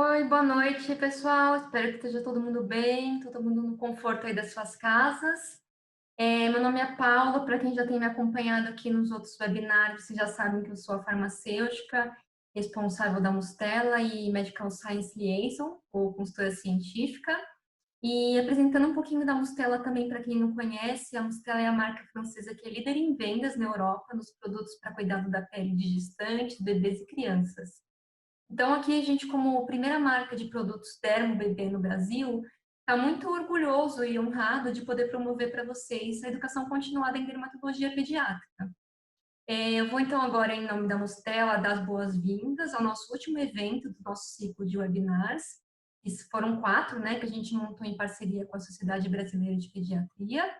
Oi, boa noite, pessoal. Espero que esteja todo mundo bem, todo mundo no conforto aí das suas casas. Meu nome é Paula, para quem já tem me acompanhado aqui nos outros webinários, vocês já sabem que eu sou a farmacêutica responsável da Mustela e Medical Science Liaison, ou consultora científica. E apresentando um pouquinho da Mustela também para quem não conhece, a Mustela é a marca francesa que é líder em vendas na Europa nos produtos para cuidado da pele de gestantes, bebês e crianças. Então, aqui a gente, como primeira marca de produtos Dermo Bebê no Brasil, está muito orgulhoso e honrado de poder promover para vocês a educação continuada em dermatologia pediátrica. Eu vou então agora, em nome da Mostela, dar as boas-vindas ao nosso último evento do nosso ciclo de webinars. Foram 4, né, que a gente montou em parceria com a Sociedade Brasileira de Pediatria.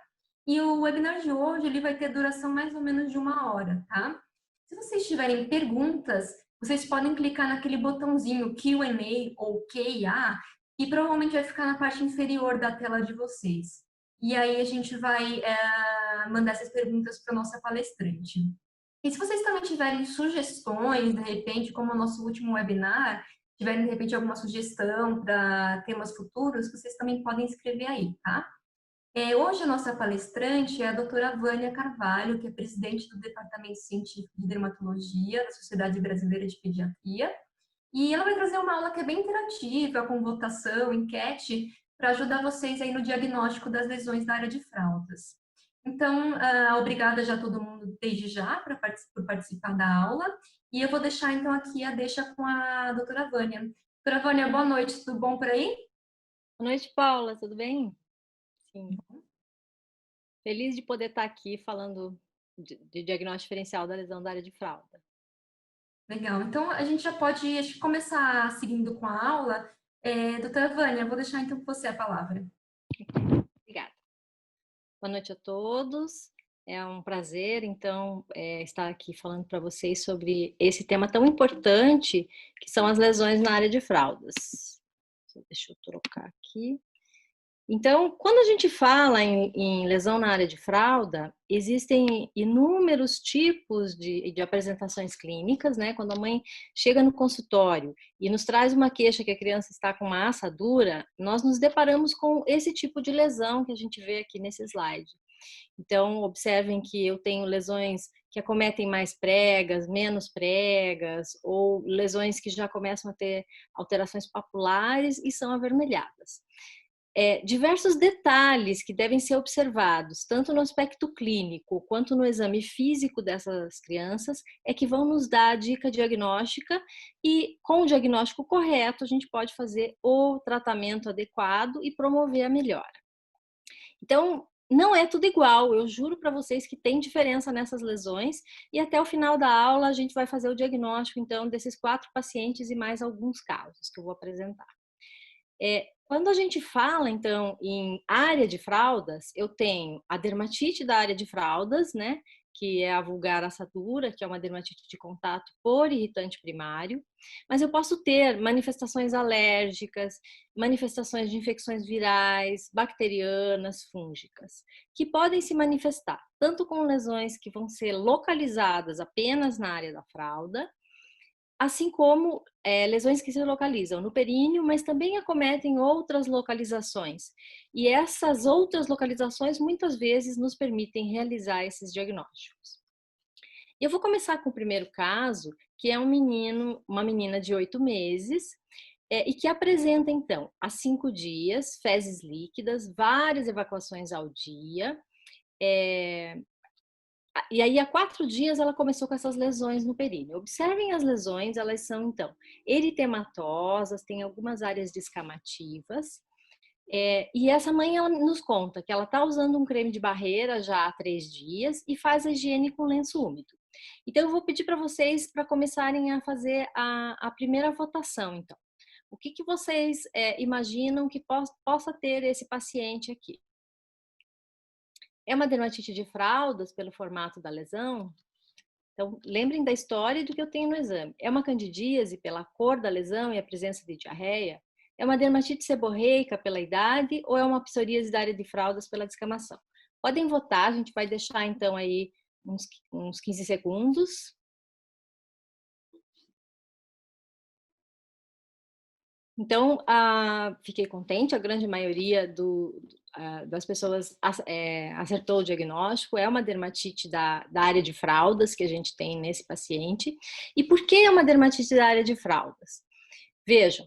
E o webinar de hoje ele vai ter duração mais ou menos de 1 hora, tá? Se vocês tiverem perguntas, vocês podem clicar naquele botãozinho Q&A ou Q&A, e provavelmente vai ficar na parte inferior da tela de vocês. E aí a gente vai mandar essas perguntas para a nossa palestrante. E se vocês também tiverem sugestões, de repente, como o nosso último webinar, tiverem, de repente, alguma sugestão para temas futuros, vocês também podem escrever aí, tá? Hoje a nossa palestrante é a doutora Vânia Carvalho, que é presidente do Departamento Científico de Dermatologia da Sociedade Brasileira de Pediatria, e ela vai trazer uma aula que é bem interativa, com votação, enquete, para ajudar vocês aí no diagnóstico das lesões da área de fraldas. Então, obrigada já a todo mundo desde já por participar da aula, e eu vou deixar então aqui a deixa com a doutora Vânia. Doutora Vânia, boa noite, tudo bom por aí? Boa noite, Paula, tudo bem? Sim. Feliz de poder estar aqui falando de diagnóstico diferencial da lesão da área de fralda. Legal, então a gente já pode acho que começar seguindo com a aula. Doutora Vânia, eu vou deixar então com você a palavra. Obrigada. Boa noite a todos. É um prazer, então, estar aqui falando para vocês sobre esse tema tão importante, que são as lesões na área de fraldas. Deixa eu trocar aqui. Então, quando a gente fala em lesão na área de fralda, existem inúmeros tipos de apresentações clínicas, né? Quando a mãe chega no consultório e nos traz uma queixa que a criança está com uma assadura, nós nos deparamos com esse tipo de lesão que a gente vê aqui nesse slide. Então, observem que eu tenho lesões que acometem mais pregas, menos pregas, ou lesões que já começam a ter alterações papulares e são avermelhadas. Diversos detalhes que devem ser observados, tanto no aspecto clínico quanto no exame físico dessas crianças, é que vão nos dar a dica diagnóstica e, com o diagnóstico correto, a gente pode fazer o tratamento adequado e promover a melhora. Então, não é tudo igual, eu juro para vocês que tem diferença nessas lesões e até o final da aula a gente vai fazer o diagnóstico, então, desses 4 pacientes e mais alguns casos que eu vou apresentar. Quando a gente fala, então, em área de fraldas, eu tenho a dermatite da área de fraldas, né? Que é a vulgar assadura, que é uma dermatite de contato por irritante primário, mas eu posso ter manifestações alérgicas, manifestações de infecções virais, bacterianas, fúngicas, que podem se manifestar tanto com lesões que vão ser localizadas apenas na área da fralda, assim como lesões que se localizam no períneo, mas também acometem outras localizações. E essas outras localizações muitas vezes nos permitem realizar esses diagnósticos. Eu vou começar com o primeiro caso, que é um menino, uma menina de 8 meses, e que apresenta, então, há 5 dias, fezes líquidas, várias evacuações ao dia, e aí, há 4 dias, ela começou com essas lesões no períneo. Observem as lesões, elas são, então, eritematosas, tem algumas áreas descamativas. E essa mãe, ela nos conta que ela está usando um creme de barreira já há 3 dias e faz a higiene com lenço úmido. Então, eu vou pedir para vocês para começarem a fazer a primeira votação, então. O que vocês imaginam que possa ter esse paciente aqui? É uma dermatite de fraldas pelo formato da lesão? Então, lembrem da história e do que eu tenho no exame. É uma candidíase pela cor da lesão e a presença de diarreia? É uma dermatite seborreica pela idade ou é uma psoríase da área de fraldas pela descamação? Podem votar, a gente vai deixar então aí uns 15 segundos. Então, fiquei contente, a grande maioria das pessoas acertou o diagnóstico, é uma dermatite da área de fraldas que a gente tem nesse paciente. E por que é uma dermatite da área de fraldas? Vejam,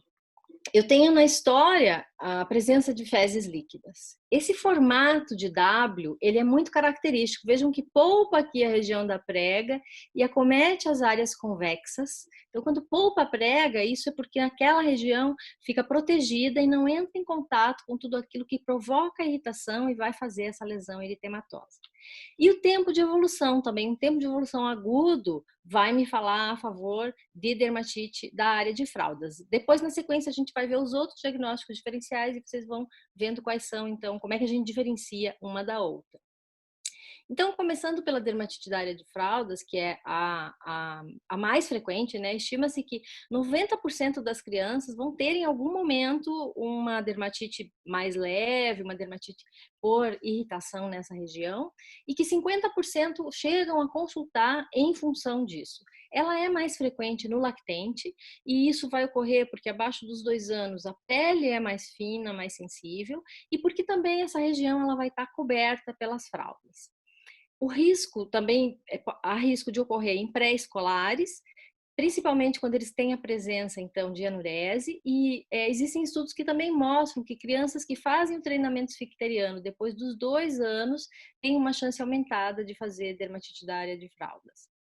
eu tenho na história a presença de fezes líquidas. Esse formato de W, ele é muito característico. Vejam que polpa aqui a região da prega e acomete as áreas convexas. Então, quando polpa a prega, isso é porque aquela região fica protegida e não entra em contato com tudo aquilo que provoca irritação e vai fazer essa lesão eritematosa. E o tempo de evolução também, um tempo de evolução agudo vai me falar a favor de dermatite da área de fraldas. Depois, na sequência, a gente vai ver os outros diagnósticos diferenciais e vocês vão vendo quais são, então, como é que a gente diferencia uma da outra. Então, começando pela dermatite da área de fraldas, que é a mais frequente, né? Estima-se que 90% das crianças vão ter em algum momento uma dermatite mais leve, uma dermatite por irritação nessa região, e que 50% chegam a consultar em função disso. Ela é mais frequente no lactente, e isso vai ocorrer porque abaixo dos 2 anos a pele é mais fina, mais sensível, e porque também essa região ela vai estar coberta pelas fraldas. O risco também, há risco de ocorrer em pré-escolares, principalmente quando eles têm a presença, então, de anurese, e existem estudos que também mostram que crianças que fazem o treinamento esficteriano depois dos 2 anos têm uma chance aumentada de fazer dermatite da área de fraldas.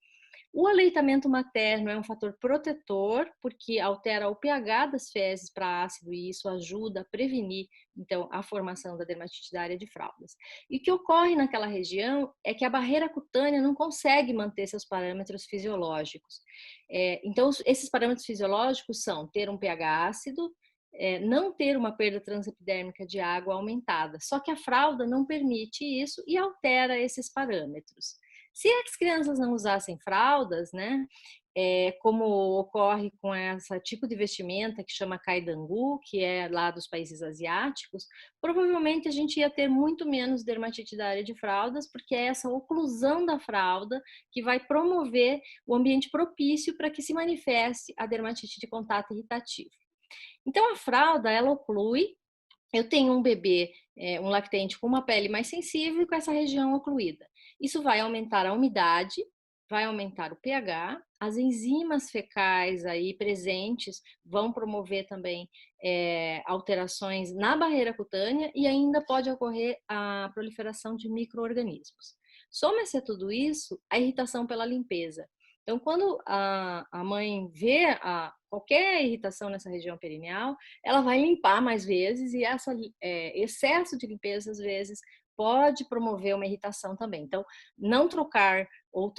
O aleitamento materno é um fator protetor, porque altera o pH das fezes para ácido e isso ajuda a prevenir, então, a formação da dermatite da área de fraldas. E o que ocorre naquela região é que a barreira cutânea não consegue manter seus parâmetros fisiológicos. Então, esses parâmetros fisiológicos são ter um pH ácido, não ter uma perda transepidérmica de água aumentada. Só que a fralda não permite isso e altera esses parâmetros. Se as crianças não usassem fraldas, né, como ocorre com esse tipo de vestimenta que chama caidangu, que é lá dos países asiáticos, provavelmente a gente ia ter muito menos dermatite da área de fraldas, porque é essa oclusão da fralda que vai promover o ambiente propício para que se manifeste a dermatite de contato irritativo. Então, a fralda, ela oclui. Eu tenho um bebê, um lactente com uma pele mais sensível e com essa região ocluída. Isso vai aumentar a umidade, vai aumentar o pH, as enzimas fecais aí presentes vão promover também alterações na barreira cutânea e ainda pode ocorrer a proliferação de micro-organismos. Soma-se a tudo isso a irritação pela limpeza. Então, quando a mãe vê qualquer irritação nessa região perineal, ela vai limpar mais vezes e esse excesso de limpeza, às vezes, pode promover uma irritação também. Então, não trocar ou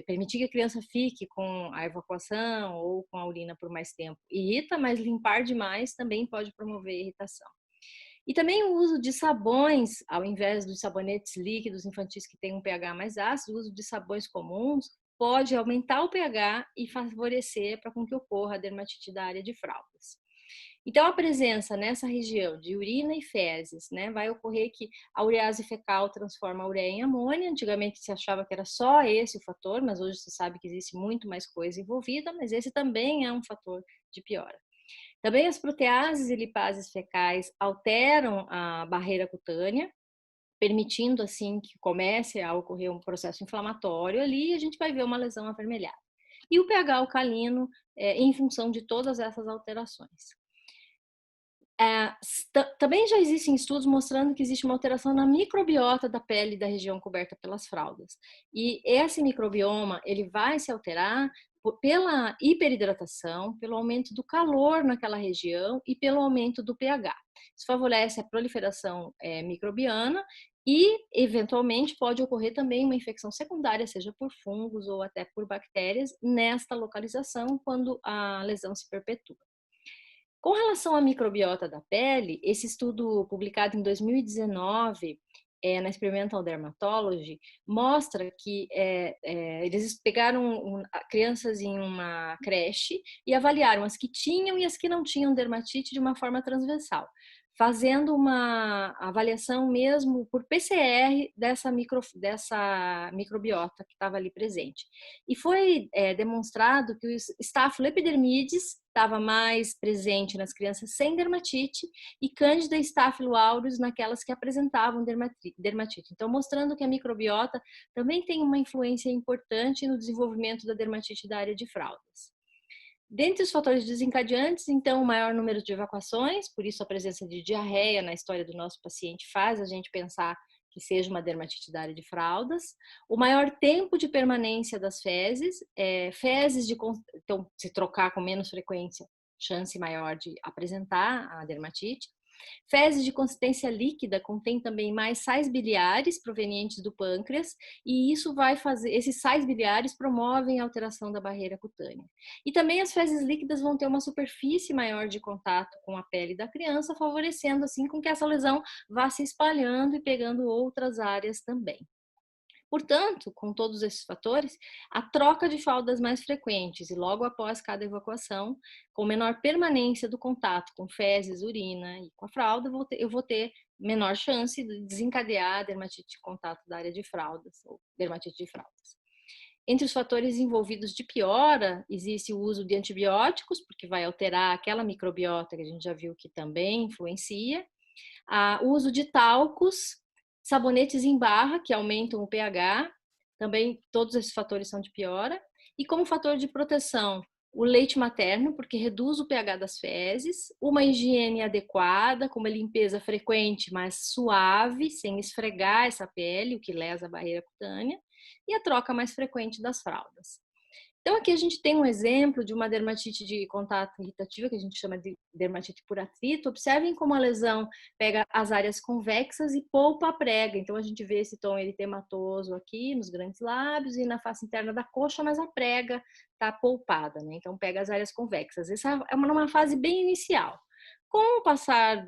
permitir que a criança fique com a evacuação ou com a urina por mais tempo irrita, mas limpar demais também pode promover irritação. E também o uso de sabões, ao invés dos sabonetes líquidos infantis que têm um pH mais ácido, o uso de sabões comuns pode aumentar o pH e favorecer para que ocorra a dermatite da área de fraldas. Então, a presença nessa região de urina e fezes, né, vai ocorrer que a urease fecal transforma a ureia em amônia. Antigamente se achava que era só esse o fator, mas hoje se sabe que existe muito mais coisa envolvida, mas esse também é um fator de piora. Também as proteases e lipases fecais alteram a barreira cutânea, permitindo assim que comece a ocorrer um processo inflamatório ali e a gente vai ver uma lesão avermelhada. E o pH alcalino em função de todas essas alterações. Também já existem estudos mostrando que existe uma alteração na microbiota da pele da região coberta pelas fraldas. E esse microbioma, ele vai se alterar pela hiperidratação, pelo aumento do calor naquela região e pelo aumento do pH. Isso favorece a proliferação microbiana e, eventualmente, pode ocorrer também uma infecção secundária, seja por fungos ou até por bactérias, nesta localização, quando a lesão se perpetua. Com relação à microbiota da pele, esse estudo publicado em 2019 na Experimental Dermatology mostra que eles pegaram crianças em uma creche e avaliaram as que tinham e as que não tinham dermatite de uma forma transversal. fazendo uma avaliação mesmo por PCR dessa microbiota que estava ali presente. E foi demonstrado que o Staphylo epidermidis estava mais presente nas crianças sem dermatite e Candida Staphylo aureus naquelas que apresentavam dermatite. Então, mostrando que a microbiota também tem uma influência importante no desenvolvimento da dermatite da área de fraldas. Dentre os fatores desencadeantes, então, o maior número de evacuações, por isso a presença de diarreia na história do nosso paciente faz a gente pensar que seja uma dermatite da área de fraldas. O maior tempo de permanência das fezes, então, se trocar com menos frequência, chance maior de apresentar a dermatite. Fezes de consistência líquida contém também mais sais biliares provenientes do pâncreas e isso vai fazer, esses sais biliares promovem a alteração da barreira cutânea. E também as fezes líquidas vão ter uma superfície maior de contato com a pele da criança, favorecendo assim com que essa lesão vá se espalhando e pegando outras áreas também. Portanto, com todos esses fatores, a troca de fraldas mais frequentes e logo após cada evacuação, com menor permanência do contato com fezes, urina e com a fralda, eu vou ter menor chance de desencadear a dermatite de contato da área de fraldas ou dermatite de fraldas. Entre os fatores envolvidos de piora, existe o uso de antibióticos, porque vai alterar aquela microbiota que a gente já viu que também influencia, o uso de talcos, sabonetes em barra, que aumentam o pH, também todos esses fatores são de piora. E como fator de proteção, o leite materno, porque reduz o pH das fezes, uma higiene adequada, com uma limpeza frequente, mas suave, sem esfregar essa pele, o que lesa a barreira cutânea, e a troca mais frequente das fraldas. Então, aqui a gente tem um exemplo de uma dermatite de contato irritativa, que a gente chama de dermatite por atrito. Observem como a lesão pega as áreas convexas e poupa a prega. Então, a gente vê esse tom eritematoso aqui nos grandes lábios e na face interna da coxa, mas a prega está poupada, né? Então, pega as áreas convexas. Essa é uma fase bem inicial. Com o passar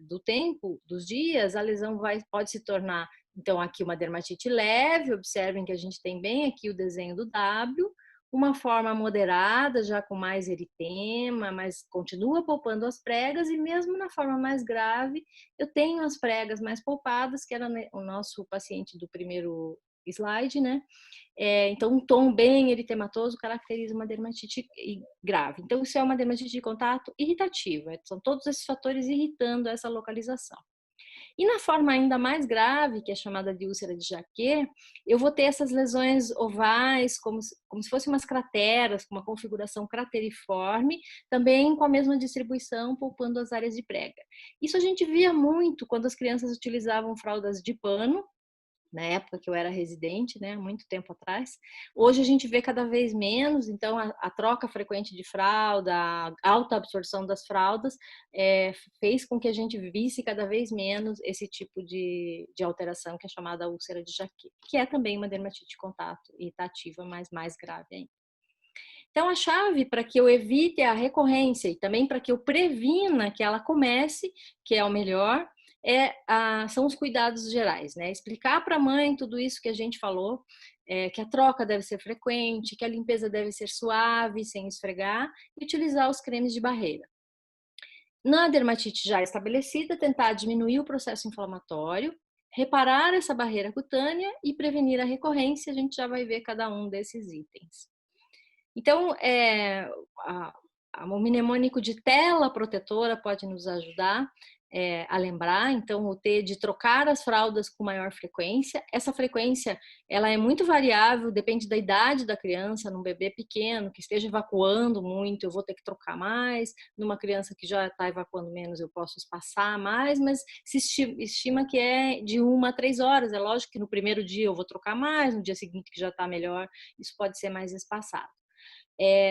do tempo, dos dias, a lesão pode se tornar, então, aqui uma dermatite leve. Observem que a gente tem bem aqui o desenho do W, uma forma moderada, já com mais eritema, mas continua polpando as pregas, e mesmo na forma mais grave, eu tenho as pregas mais polpadas, que era o nosso paciente do primeiro slide, né? Então, um tom bem eritematoso caracteriza uma dermatite grave. Então, isso é uma dermatite de contato irritativa, são todos esses fatores irritando essa localização. E na forma ainda mais grave, que é chamada de úlcera de Jacquet, eu vou ter essas lesões ovais, como se fossem umas crateras, com uma configuração crateriforme, também com a mesma distribuição, poupando as áreas de prega. Isso a gente via muito quando as crianças utilizavam fraldas de pano, na época que eu era residente, né, muito tempo atrás. Hoje a gente vê cada vez menos, então a troca frequente de fralda, a alta absorção das fraldas fez com que a gente visse cada vez menos esse tipo de alteração que é chamada úlcera de Jacquet, que é também uma dermatite de contato irritativa, mas mais grave ainda. Então, a chave para que eu evite a recorrência e também para que eu previna que ela comece, que é o melhor, são os cuidados gerais, né? Explicar para a mãe tudo isso que a gente falou, que a troca deve ser frequente, que a limpeza deve ser suave, sem esfregar, e utilizar os cremes de barreira. Na dermatite já estabelecida, tentar diminuir o processo inflamatório, reparar essa barreira cutânea e prevenir a recorrência. A gente já vai ver cada um desses itens. Então, o mnemônico de tela protetora pode nos ajudar a lembrar. Então, o T de trocar as fraldas com maior frequência. Essa frequência, ela é muito variável, depende da idade da criança. Num bebê pequeno que esteja evacuando muito, eu vou ter que trocar mais. Numa criança que já está evacuando menos, eu posso espaçar mais, mas se estima que é de 1 a 3 horas. É lógico que no primeiro dia eu vou trocar mais, no dia seguinte que já está melhor, isso pode ser mais espaçado.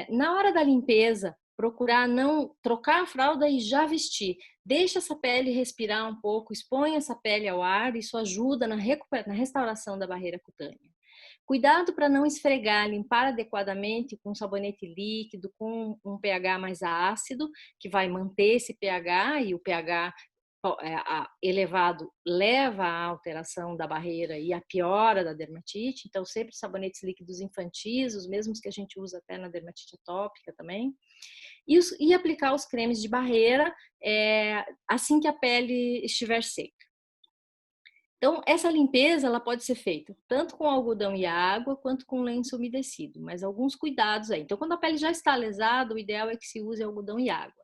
Na hora da limpeza, procurar não trocar a fralda e já vestir. Deixa essa pele respirar um pouco, expõe essa pele ao ar, isso ajuda na restauração da barreira cutânea. Cuidado para não esfregar, limpar adequadamente com sabonete líquido, com um pH mais ácido, que vai manter esse pH, e o pH elevado leva à alteração da barreira e à piora da dermatite, então sempre sabonetes líquidos infantis, os mesmos que a gente usa até na dermatite atópica também, e aplicar os cremes de barreira assim que a pele estiver seca. Então, essa limpeza ela pode ser feita tanto com algodão e água, quanto com lenço umedecido, mas alguns cuidados aí. Então, quando a pele já está lesada, o ideal é que se use algodão e água.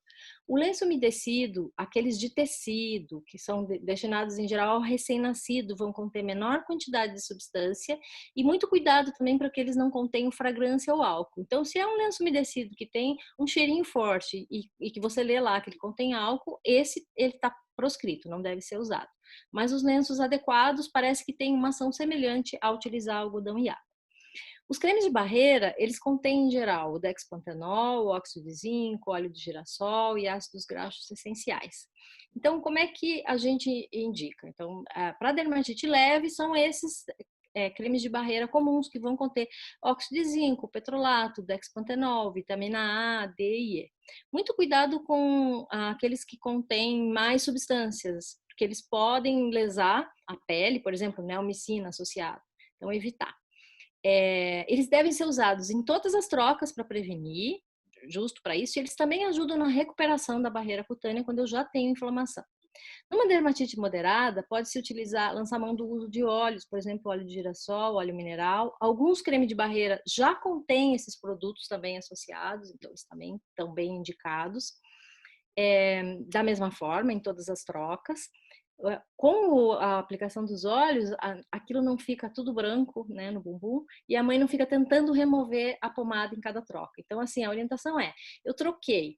O lenço umedecido, aqueles de tecido, que são destinados em geral ao recém-nascido, vão conter menor quantidade de substância e muito cuidado também para que eles não contenham fragrância ou álcool. Então, se é um lenço umedecido que tem um cheirinho forte e que você lê lá que ele contém álcool, ele está proscrito, não deve ser usado. Mas os lenços adequados parece que têm uma ação semelhante a utilizar algodão e água. Os cremes de barreira, eles contêm em geral o dexpantenol, o óxido de zinco, óleo de girassol e ácidos graxos essenciais. Então, como é que a gente indica? Então, para dermatite leve, são esses cremes de barreira comuns que vão conter óxido de zinco, petrolato, dexpantenol, vitamina A, D e E. Muito cuidado com aqueles que contêm mais substâncias, porque eles podem lesar a pele, por exemplo, neomicina associada. Então, evitar. Eles devem ser usados em todas as trocas para prevenir, justo para isso, e eles também ajudam na recuperação da barreira cutânea quando eu já tenho inflamação. Numa dermatite moderada, pode-se lançar mão do uso de óleos, por exemplo, óleo de girassol, óleo mineral. Alguns cremes de barreira já contêm esses produtos também associados, então eles também estão bem indicados. Da mesma forma, em todas as trocas. Com a aplicação dos óleos, aquilo não fica tudo branco, né, no bumbum, e a mãe não fica tentando remover a pomada em cada troca. Então, assim, a orientação eu troquei,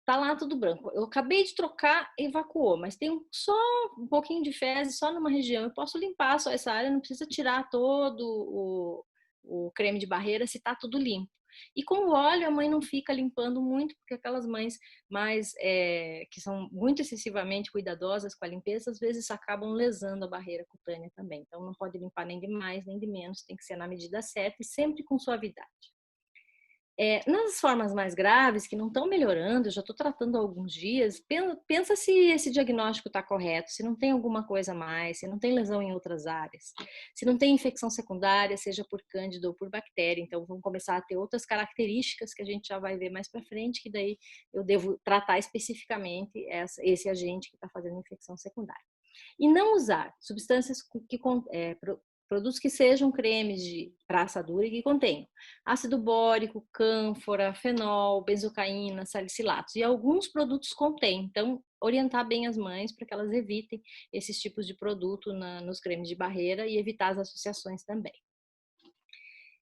tá lá tudo branco. Eu acabei de trocar, evacuou, mas tem só um pouquinho de fezes, só numa região. Eu posso limpar só essa área, não precisa tirar todo o creme de barreira se tá tudo limpo. E com o óleo, a mãe não fica limpando muito, porque aquelas mães que são muito excessivamente cuidadosas com a limpeza, às vezes acabam lesando a barreira cutânea também. Então, não pode limpar nem de mais, nem de menos, tem que ser na medida certa e sempre com suavidade. Nas formas mais graves, que não estão melhorando, eu já estou tratando há alguns dias, pensa se esse diagnóstico está correto, se não tem alguma coisa a mais, se não tem lesão em outras áreas, se não tem infecção secundária, seja por cândida ou por bactéria. Então, vão começar a ter outras características que a gente já vai ver mais para frente, que daí eu devo tratar especificamente esse agente que está fazendo infecção secundária. E não usar substâncias produtos que sejam cremes para assadura e que contenham ácido bórico, cânfora, fenol, benzocaína, salicilatos. E alguns produtos contêm. Então, orientar bem as mães para que elas evitem esses tipos de produto nos cremes de barreira e evitar as associações também.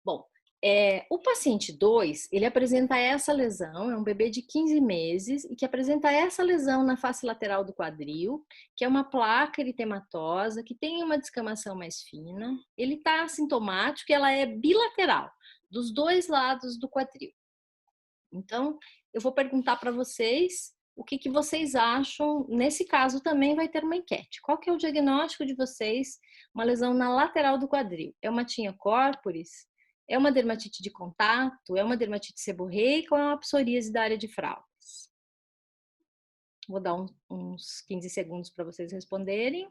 Bom, o paciente 2, ele apresenta essa lesão, é um bebê de 15 meses e que apresenta essa lesão na face lateral do quadril, que é uma placa eritematosa, que tem uma descamação mais fina. Ele está assintomático e ela é bilateral, dos dois lados do quadril. Então, eu vou perguntar para vocês o que vocês acham. Nesse caso também vai ter uma enquete. Qual que é o diagnóstico de vocês? Uma lesão na lateral do quadril. É uma tinea corporis? É uma dermatite de contato? É uma dermatite seborreica ou é uma psoríase da área de fraldas? Vou dar uns 15 segundos para vocês responderem.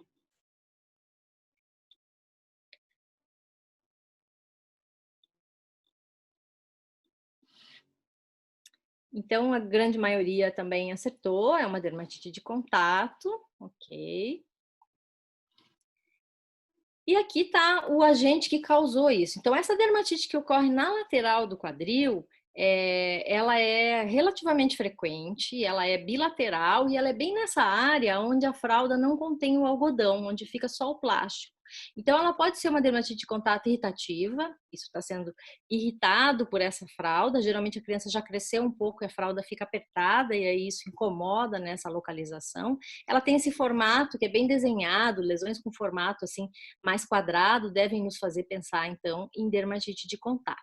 Então, a grande maioria também acertou, é uma dermatite de contato, ok. E aqui está o agente que causou isso. Então, essa dermatite que ocorre na lateral do quadril, ela é relativamente frequente, ela é bilateral e ela é bem nessa área onde a fralda não contém o algodão, onde fica só o plástico. Então, ela pode ser uma dermatite de contato irritativa, isso está sendo irritado por essa fralda. Geralmente a criança já cresceu um pouco e a fralda fica apertada e aí isso incomoda nessa localização. Ela tem esse formato que é bem desenhado, lesões com formato assim mais quadrado devem nos fazer pensar então em dermatite de contato.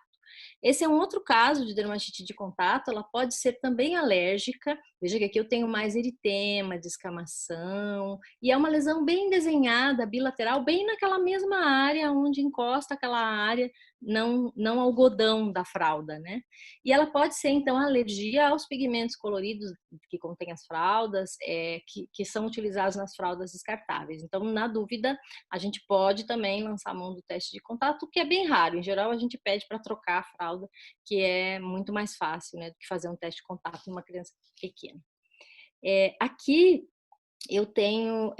Esse é um outro caso de dermatite de contato, ela pode ser também alérgica Veja que aqui eu tenho mais eritema, descamação, e é uma lesão bem desenhada, bilateral, bem naquela mesma área onde encosta aquela área não algodão da fralda, né? E ela pode ser, então, alergia aos pigmentos coloridos que contém as fraldas, que são utilizados nas fraldas descartáveis. Então, na dúvida, a gente pode também lançar a mão do teste de contato, que é bem raro. Em geral, a gente pede para trocar a fralda, que é muito mais fácil, né, do que fazer um teste de contato em uma criança pequena. Aqui eu tenho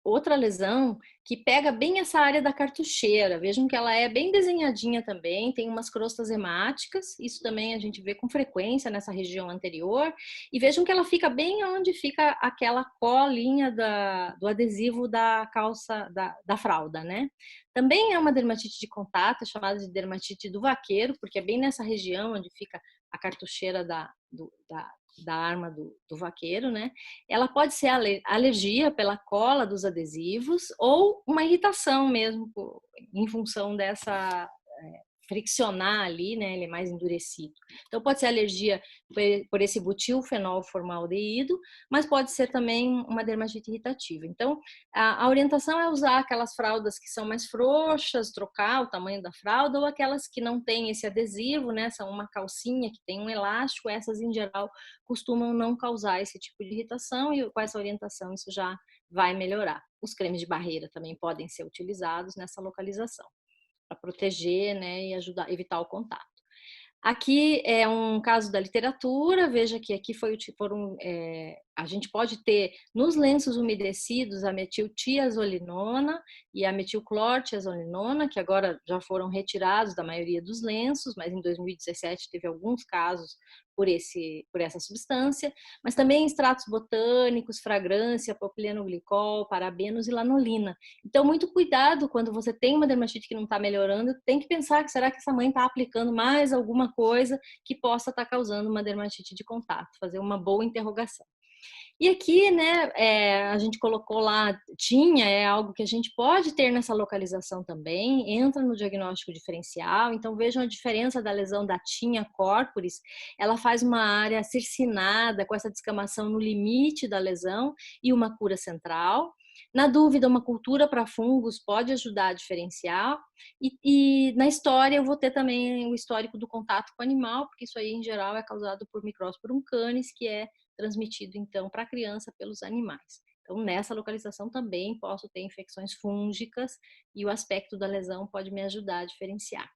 outra lesão que pega bem essa área da cartucheira. Vejam que ela é bem desenhadinha também, tem umas crostas hemáticas, isso também a gente vê com frequência nessa região anterior. E vejam que ela fica bem onde fica aquela colinha do adesivo da calça, da fralda, né? Também é uma dermatite de contato, chamada de dermatite do vaqueiro, porque é bem nessa região onde fica a cartucheira da arma do vaqueiro, né? Ela pode ser alergia pela cola dos adesivos ou uma irritação mesmo em função dessa friccionar ali, né? Ele é mais endurecido. Então pode ser alergia por esse butilfenolformaldeído, mas pode ser também uma dermatite irritativa. Então a orientação é usar aquelas fraldas que são mais frouxas, trocar o tamanho da fralda, ou aquelas que não têm esse adesivo, né? São uma calcinha que tem um elástico, essas em geral costumam não causar esse tipo de irritação, e com essa orientação isso já vai melhorar. Os cremes de barreira também podem ser utilizados nessa localização para proteger, né, e ajudar a evitar o contato. Aqui é um caso da literatura, veja que aqui a gente pode ter nos lenços umedecidos a metiltiazolinona e a metilclortiazolinona, que agora já foram retirados da maioria dos lenços, mas em 2017 teve alguns casos por essa substância, mas também extratos botânicos, fragrância, propilenoglicol, parabenos e lanolina. Então, muito cuidado quando você tem uma dermatite que não está melhorando, tem que pensar que será que essa mãe está aplicando mais alguma coisa que possa estar causando uma dermatite de contato, fazer uma boa interrogação. E aqui, né, a gente colocou lá, é algo que a gente pode ter nessa localização também, entra no diagnóstico diferencial, então vejam a diferença da lesão da tinha corporis, ela faz uma área circinada, com essa descamação no limite da lesão e uma cura central. Na dúvida, uma cultura para fungos pode ajudar a diferenciar, e na história eu vou ter também o histórico do contato com o animal, porque isso aí em geral é causado por Microsporum canis, que é transmitido então para a criança pelos animais. Então, nessa localização também posso ter infecções fúngicas e o aspecto da lesão pode me ajudar a diferenciar.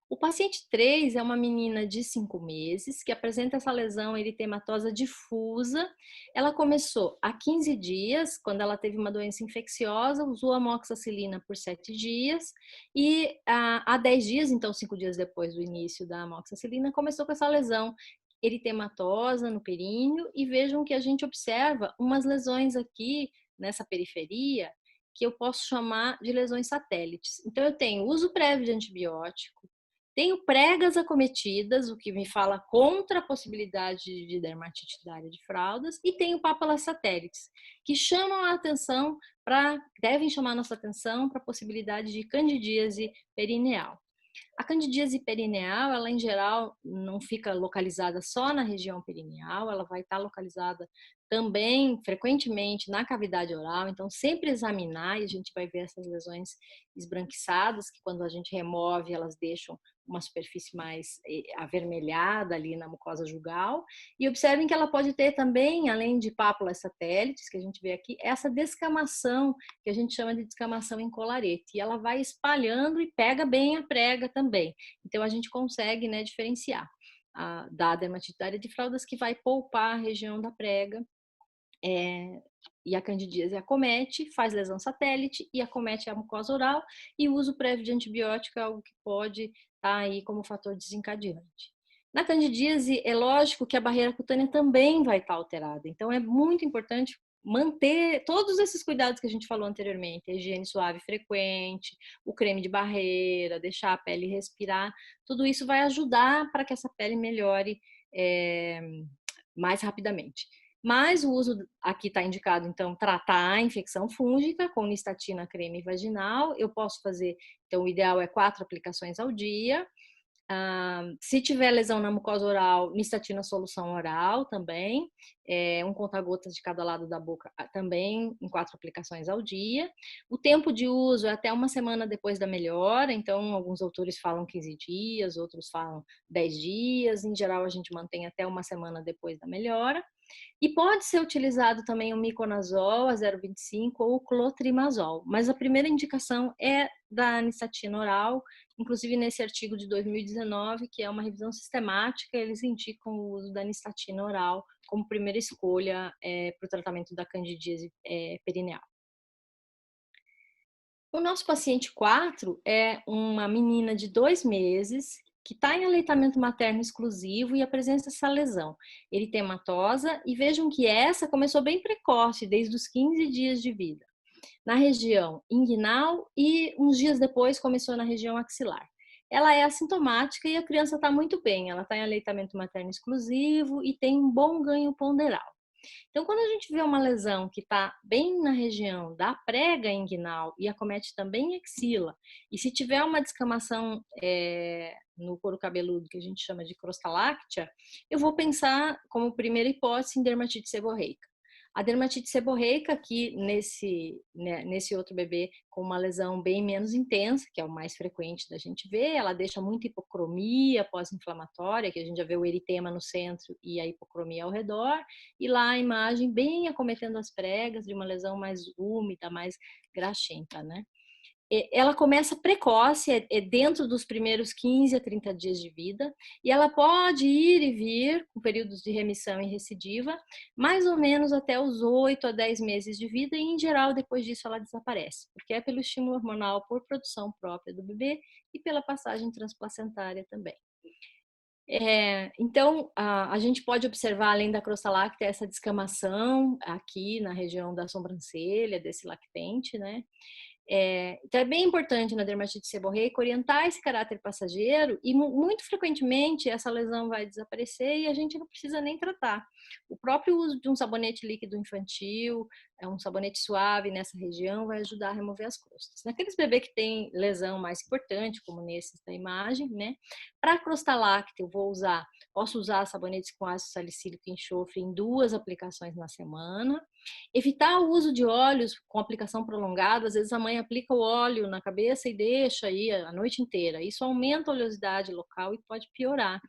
O paciente 3 é uma menina de 5 meses que apresenta essa lesão eritematosa difusa. Ela começou há 15 dias, quando ela teve uma doença infecciosa, usou amoxicilina por 7 dias e há 10 dias, então 5 dias depois do início da amoxicilina, começou com essa lesão eritematosa no períneo, e vejam que a gente observa umas lesões aqui nessa periferia que eu posso chamar de lesões satélites. Então eu tenho uso prévio de antibiótico, tenho pregas acometidas, o que me fala contra a possibilidade de dermatite da área de fraldas, e tenho pápulas satélites, que chamam a atenção devem chamar a nossa atenção para a possibilidade de candidíase perineal. A candidíase perineal, ela em geral não fica localizada só na região perineal, ela vai estar localizada também frequentemente na cavidade oral, então sempre examinar, e a gente vai ver essas lesões esbranquiçadas, que quando a gente remove elas deixam uma superfície mais avermelhada ali na mucosa jugal, e observem que ela pode ter também, além de pápulas satélites, que a gente vê aqui, essa descamação, que a gente chama de descamação em colarete, e ela vai espalhando e pega bem a prega também, então a gente consegue, né, diferenciar da dermatite da área de fraldas, que vai poupar a região da prega, e a candidíase acomete, faz lesão satélite e acomete a mucosa oral, e o uso prévio de antibiótico é algo que pode estar aí como fator desencadeante. Na candidíase, é lógico que a barreira cutânea também vai estar alterada, então é muito importante manter todos esses cuidados que a gente falou anteriormente, a higiene suave e frequente, o creme de barreira, deixar a pele respirar, tudo isso vai ajudar para que essa pele melhore mais rapidamente. Mas o uso aqui está indicado, então, tratar a infecção fúngica com nistatina creme vaginal. Eu posso fazer, então, o ideal é 4 aplicações ao dia. Se tiver lesão na mucosa oral, nistatina solução oral também, um conta-gotas de cada lado da boca também, em 4 aplicações ao dia. O tempo de uso é até 1 semana depois da melhora, então alguns autores falam 15 dias, outros falam 10 dias, em geral a gente mantém até 1 semana depois da melhora. E pode ser utilizado também o miconazol a 0,25 ou o clotrimazol, mas a primeira indicação é da nistatina oral, inclusive nesse artigo de 2019, que é uma revisão sistemática, eles indicam o uso da nistatina oral como primeira escolha para o tratamento da candidíase perineal. O nosso paciente 4 é uma menina de 2 meses que está em aleitamento materno exclusivo e apresenta essa lesão eritematosa, e vejam que essa começou bem precoce, desde os 15 dias de vida, na região inguinal, e uns dias depois começou na região axilar. Ela é assintomática e a criança está muito bem, ela está em aleitamento materno exclusivo e tem um bom ganho ponderal. Então, quando a gente vê uma lesão que está bem na região da prega inguinal e acomete também a axila, e se tiver uma descamação no couro cabeludo, que a gente chama de crosta láctea, eu vou pensar como primeira hipótese em dermatite seborreica. A dermatite seborreica, aqui nesse outro bebê com uma lesão bem menos intensa, que é o mais frequente da gente ver, ela deixa muita hipocromia pós-inflamatória, que a gente já vê o eritema no centro e a hipocromia ao redor, e lá a imagem bem acometendo as pregas de uma lesão mais úmida, mais graxenta, né? Ela começa precoce, dentro dos primeiros 15 a 30 dias de vida, e ela pode ir e vir com períodos de remissão e recidiva, mais ou menos até os 8 a 10 meses de vida, e em geral depois disso ela desaparece, porque é pelo estímulo hormonal por produção própria do bebê e pela passagem transplacentária também. Então, a gente pode observar, além da crosta láctea, essa descamação aqui na região da sobrancelha, desse lactente, né? Então é bem importante na dermatite seborreica orientar esse caráter passageiro, e muito frequentemente essa lesão vai desaparecer e a gente não precisa nem tratar. O próprio uso de um sabonete líquido infantil, um sabonete suave nessa região, vai ajudar a remover as crostas. Naqueles bebês que tem lesão mais importante, como nesses da imagem, né? Para a crosta láctea, posso usar sabonetes com ácido salicílico e enxofre em 2 aplicações na semana. Evitar o uso de óleos com aplicação prolongada. Às vezes a mãe aplica o óleo na cabeça e deixa aí a noite inteira. Isso aumenta a oleosidade local e pode piorar.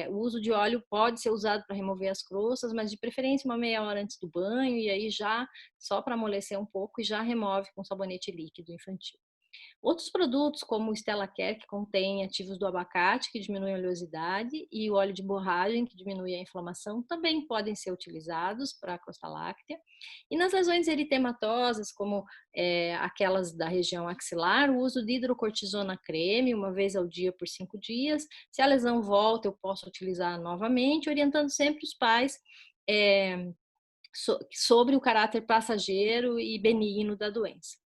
O uso de óleo pode ser usado para remover as crostas, mas de preferência 1/2 hora antes do banho, e aí já só para amolecer um pouco, e já remove com sabonete líquido infantil. Outros produtos, como o Stella Care, que contém ativos do abacate, que diminuem a oleosidade, e o óleo de borragem, que diminui a inflamação, também podem ser utilizados para a crosta láctea. E nas lesões eritematosas, como aquelas da região axilar, o uso de hidrocortisona creme, 1 vez ao dia por 5 dias. Se a lesão volta, eu posso utilizar novamente, orientando sempre os pais sobre o caráter passageiro e benigno da doença.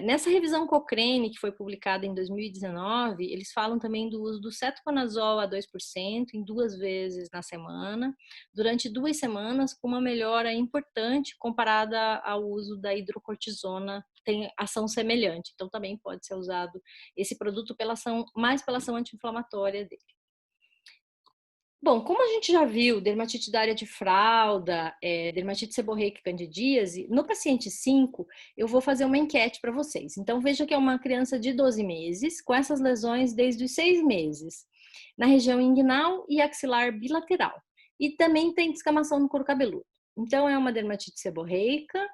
Nessa revisão Cochrane, que foi publicada em 2019, eles falam também do uso do cetoconazol a 2% em 2 vezes na semana, durante 2 semanas, com uma melhora importante comparada ao uso da hidrocortisona, que tem ação semelhante. Então, também pode ser usado esse produto mais pela ação anti-inflamatória dele. Bom, como a gente já viu, dermatite da área de fralda, dermatite seborreica e candidíase, no paciente 5, eu vou fazer uma enquete para vocês. Então, veja que é uma criança de 12 meses, com essas lesões desde os 6 meses, na região inguinal e axilar bilateral. E também tem descamação no couro cabeludo. Então, é uma dermatite seborreica,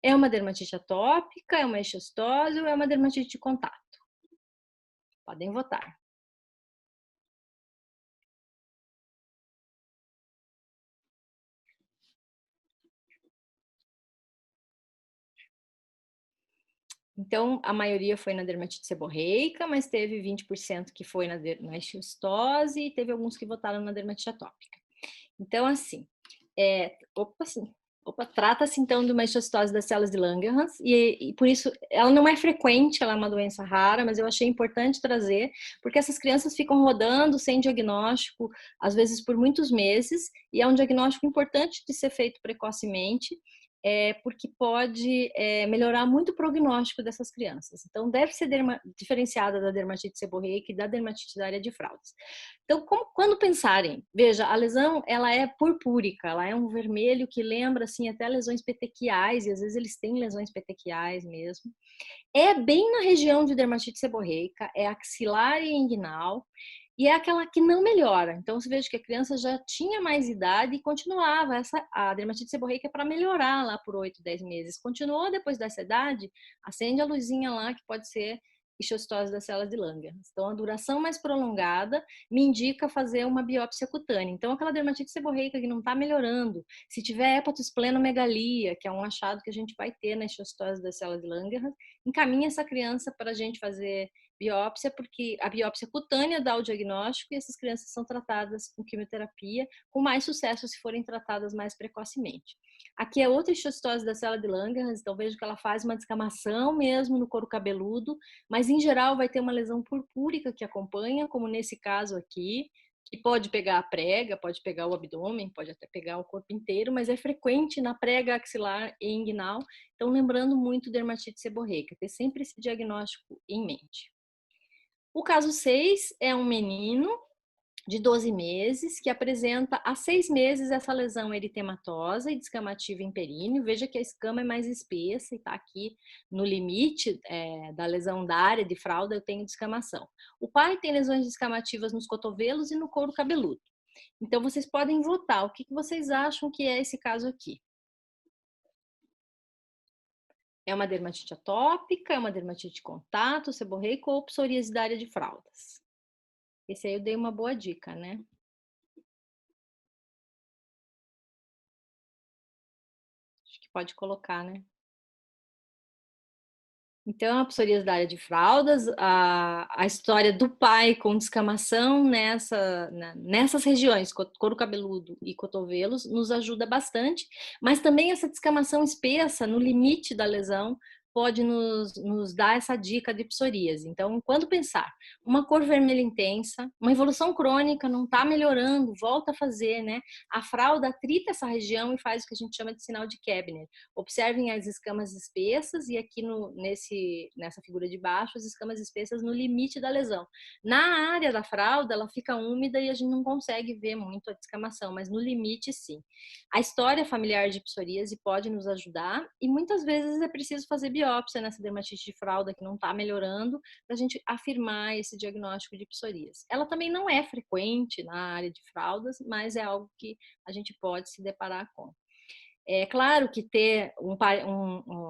é uma dermatite atópica, é uma eixostose ou é uma dermatite de contato? Podem votar. Então, a maioria foi na dermatite seborreica, mas teve 20% que foi na eixostose e teve alguns que votaram na dermatite atópica. Então, assim, trata-se então de uma eixostose das células de Langerhans, e por isso ela não é frequente, ela é uma doença rara, mas eu achei importante trazer, porque essas crianças ficam rodando sem diagnóstico, às vezes por muitos meses, e é um diagnóstico importante de ser feito precocemente. porque pode melhorar muito o prognóstico dessas crianças. Então, deve ser diferenciada da dermatite seborreica e da dermatite da área de fraldas. Então, quando pensarem, veja, a lesão ela é purpúrica, ela é um vermelho que lembra assim até lesões petequiais, e às vezes eles têm lesões petequiais mesmo. É bem na região de dermatite seborreica, é axilar e inguinal, e é aquela que não melhora. Então, você veja que a criança já tinha mais idade e continuava. A dermatite seborreica é para melhorar lá por 8, 10 meses. Continuou depois dessa idade, acende a luzinha lá que pode ser histiocytose das células de Langerhans. Então, a duração mais prolongada me indica fazer uma biópsia cutânea. Então, aquela dermatite seborreica que não está melhorando, se tiver hepatosplenomegalia, que é um achado que a gente vai ter na histiocytose das células de Langerhans, encaminha essa criança para a gente fazer biópsia, porque a biópsia cutânea dá o diagnóstico e essas crianças são tratadas com quimioterapia, com mais sucesso se forem tratadas mais precocemente. Aqui é outra histiocytose da célula de Langerhans, então vejo que ela faz uma descamação mesmo no couro cabeludo, mas em geral vai ter uma lesão purpúrica que acompanha, como nesse caso aqui, que pode pegar a prega, pode pegar o abdômen, pode até pegar o corpo inteiro, mas é frequente na prega axilar e inguinal. Então, lembrando muito dermatite seborreica, ter sempre esse diagnóstico em mente. O caso 6 é um menino de 12 meses que apresenta há 6 meses essa lesão eritematosa e descamativa em períneo. Veja que a escama é mais espessa e está aqui no limite da lesão da área de fralda, eu tenho descamação. O pai tem lesões descamativas nos cotovelos e no couro cabeludo. Então, vocês podem votar. O que vocês acham que é esse caso aqui? É uma dermatite atópica, é uma dermatite de contato, seborreica ou psoríase da área de fraldas? Esse aí eu dei uma boa dica, né? Acho que pode colocar, né? Então, a psoríase da área de fraldas, a história do pai com descamação nessas regiões, couro cabeludo e cotovelos, nos ajuda bastante, mas também essa descamação espessa no limite da lesão pode nos dar essa dica de psoríase. Então, quando pensar uma cor vermelha intensa, uma evolução crônica, não está melhorando, volta a fazer, né? A fralda atrita essa região e faz o que a gente chama de sinal de Kebner. Observem as escamas espessas e aqui nessa figura de baixo, as escamas espessas no limite da lesão. Na área da fralda, ela fica úmida e a gente não consegue ver muito a descamação, mas no limite, sim. A história familiar de psoríase pode nos ajudar e muitas vezes é preciso fazer biópsia nessa dermatite de fralda que não está melhorando para a gente afirmar esse diagnóstico de psoríase. Ela também não é frequente na área de fraldas, mas é algo que a gente pode se deparar com. É claro que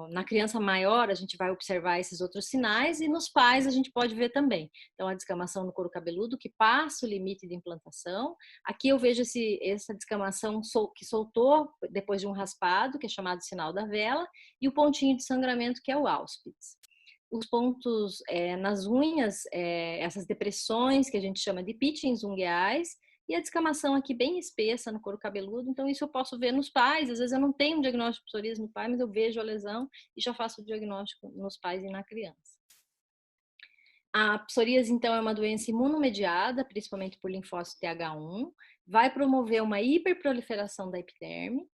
na criança maior a gente vai observar esses outros sinais e nos pais a gente pode ver também. Então, a descamação no couro cabeludo que passa o limite de implantação. Aqui eu vejo essa descamação que soltou depois de um raspado, que é chamado sinal da vela, e o pontinho de sangramento, que é o áuspice. Os pontos nas unhas, essas depressões que a gente chama de pitchings ungueais, e a descamação aqui bem espessa no couro cabeludo. Então, isso eu posso ver nos pais. Às vezes eu não tenho um diagnóstico de psoríase no pai, mas eu vejo a lesão e já faço o diagnóstico nos pais e na criança. A psoríase, então, é uma doença imunomediada, principalmente por linfócito TH1, vai promover uma hiperproliferação da epiderme,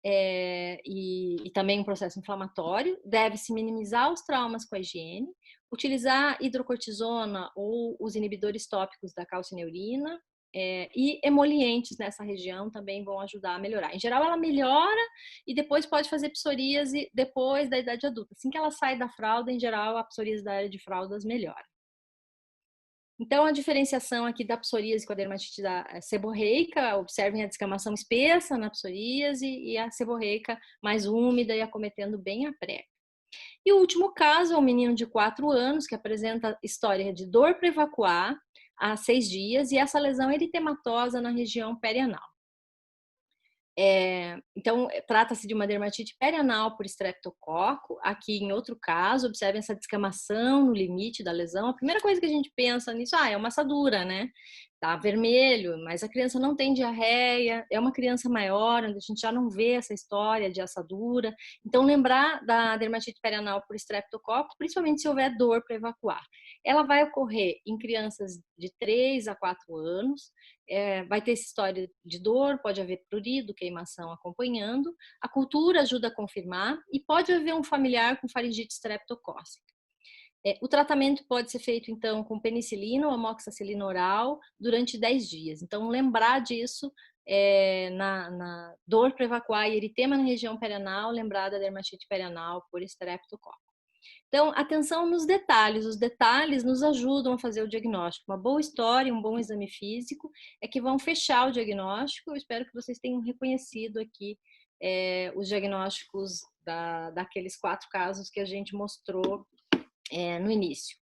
e também um processo inflamatório. Deve-se minimizar os traumas com a higiene, utilizar hidrocortisona ou os inibidores tópicos da calcineurina, e emolientes nessa região também vão ajudar a melhorar. Em geral, ela melhora e depois pode fazer psoríase depois da idade adulta. Assim que ela sai da fralda, em geral, a psoríase da área de fraldas melhora. Então, a diferenciação aqui da psoríase com a dermatite seborreica, observem a descamação espessa na psoríase e a seborreica mais úmida e acometendo bem a prega. E o último caso é um menino de 4 anos que apresenta história de dor para evacuar há 6 dias e essa lesão eritematosa na região perianal. Então, trata-se de uma dermatite perianal por estreptococo. Aqui, em outro caso, observem essa descamação no limite da lesão. A primeira coisa que a gente pensa nisso, é uma assadura, né? tá vermelho, mas a criança não tem diarreia, é uma criança maior, onde a gente já não vê essa história de assadura. Então, lembrar da dermatite perianal por estreptococo, principalmente se houver dor para evacuar. Ela vai ocorrer em crianças de 3 a 4 anos, vai ter essa história de dor, pode haver prurido, queimação acompanhando. A cultura ajuda a confirmar e pode haver um familiar com faringite estreptocócica. O tratamento pode ser feito, então, com penicilina ou amoxicilina oral durante 10 dias. Então, lembrar disso na dor para evacuar e eritema na região perianal, lembrar da dermatite perianal por estreptococo. Então, atenção nos detalhes. Os detalhes nos ajudam a fazer o diagnóstico. Uma boa história, um bom exame físico é que vão fechar o diagnóstico. Eu espero que vocês tenham reconhecido aqui os diagnósticos daqueles 4 casos que a gente mostrou no início.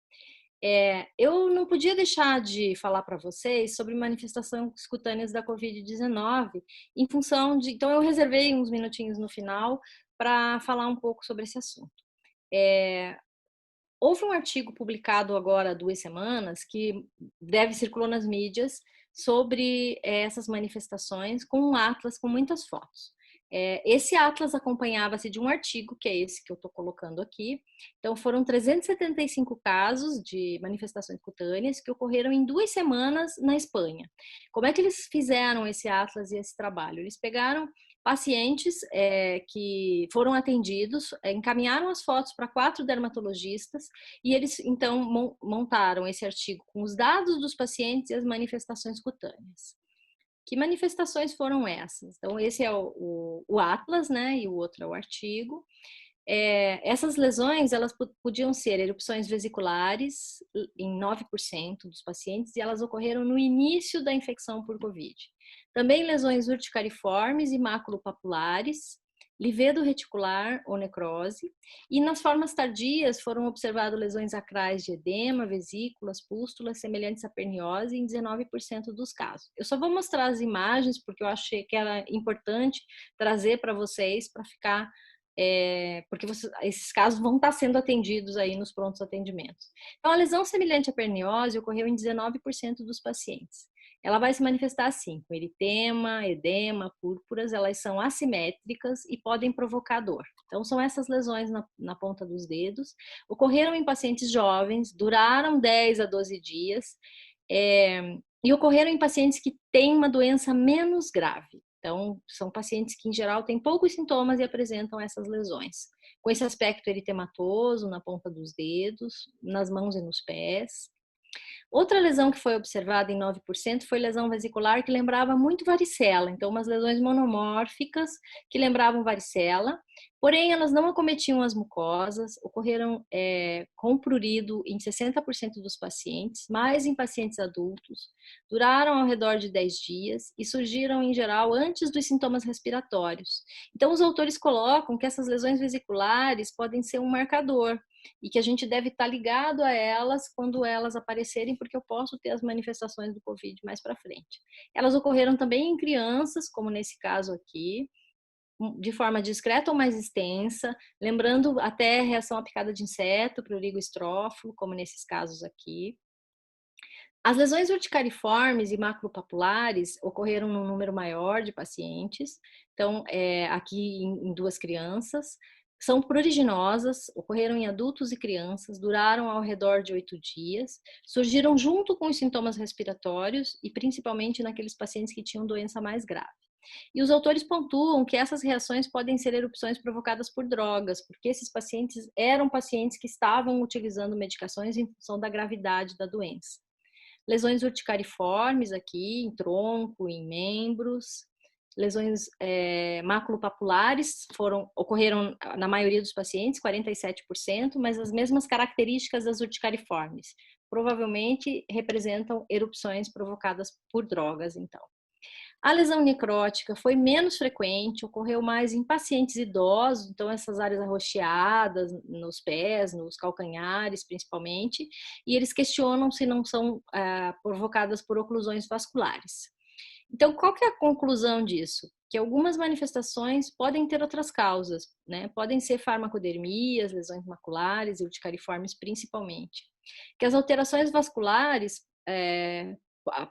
Eu não podia deixar de falar para vocês sobre manifestações cutâneas da Covid-19, em função de. Então, eu reservei uns minutinhos no final para falar um pouco sobre esse assunto. Houve um artigo publicado agora há 2 semanas, que circulou nas mídias, sobre essas manifestações, com um atlas com muitas fotos. Esse atlas acompanhava-se de um artigo, que é esse que eu estou colocando aqui. Então, foram 375 casos de manifestações cutâneas que ocorreram em 2 semanas na Espanha. Como é que eles fizeram esse atlas e esse trabalho? Eles pegaram pacientes que foram atendidos, encaminharam as fotos para 4 dermatologistas e eles, então, montaram esse artigo com os dados dos pacientes e as manifestações cutâneas. Que manifestações foram essas? Então, esse é o atlas, né? E o outro é o artigo. Essas lesões, elas podiam ser erupções vesiculares em 9% dos pacientes e elas ocorreram no início da infecção por Covid. Também lesões urticariformes e maculopapulares, livedo reticular ou necrose, e nas formas tardias foram observadas lesões acrais de edema, vesículas, pústulas semelhantes à perniose em 19% dos casos. Eu só vou mostrar as imagens porque eu achei que era importante trazer para vocês para ficar porque esses casos vão estar sendo atendidos aí nos prontos atendimentos. Então, a lesão semelhante à perniose ocorreu em 19% dos pacientes. Ela vai se manifestar assim, com eritema, edema, púrpuras, elas são assimétricas e podem provocar dor. Então, são essas lesões na ponta dos dedos. Ocorreram em pacientes jovens, duraram 10 a 12 dias, e ocorreram em pacientes que têm uma doença menos grave. Então, são pacientes que, em geral, têm poucos sintomas e apresentam essas lesões, com esse aspecto eritematoso na ponta dos dedos, nas mãos e nos pés. Outra lesão que foi observada em 9% foi lesão vesicular que lembrava muito varicela, então umas lesões monomórficas que lembravam varicela, porém elas não acometiam as mucosas, ocorreram com prurido em 60% dos pacientes, mais em pacientes adultos, duraram ao redor de 10 dias e surgiram em geral antes dos sintomas respiratórios. Então os autores colocam que essas lesões vesiculares podem ser um marcador, e que a gente deve estar ligado a elas quando elas aparecerem, porque eu posso ter as manifestações do Covid mais para frente. Elas ocorreram também em crianças, como nesse caso aqui, de forma discreta ou mais extensa, lembrando até reação à picada de inseto, prurigo estrófilo, como nesses casos aqui. As lesões urticariformes e maculopapulares ocorreram num número maior de pacientes, então, aqui em 2 crianças, são pruriginosas, ocorreram em adultos e crianças, duraram ao redor de 8 dias, surgiram junto com os sintomas respiratórios e principalmente naqueles pacientes que tinham doença mais grave. E os autores pontuam que essas reações podem ser erupções provocadas por drogas, porque esses pacientes eram pacientes que estavam utilizando medicações em função da gravidade da doença. Lesões urticariformes aqui, em tronco, em membros. Lesões maculopapulares ocorreram na maioria dos pacientes, 47%, mas as mesmas características das urticariformes. Provavelmente representam erupções provocadas por drogas, então. A lesão necrótica foi menos frequente, ocorreu mais em pacientes idosos, então essas áreas arroxeadas nos pés, nos calcanhares principalmente, e eles questionam se não são provocadas por oclusões vasculares. Então, qual que é a conclusão disso? Que algumas manifestações podem ter outras causas, né? Podem ser farmacodermias, lesões maculares e urticariformes principalmente. Que as alterações vasculares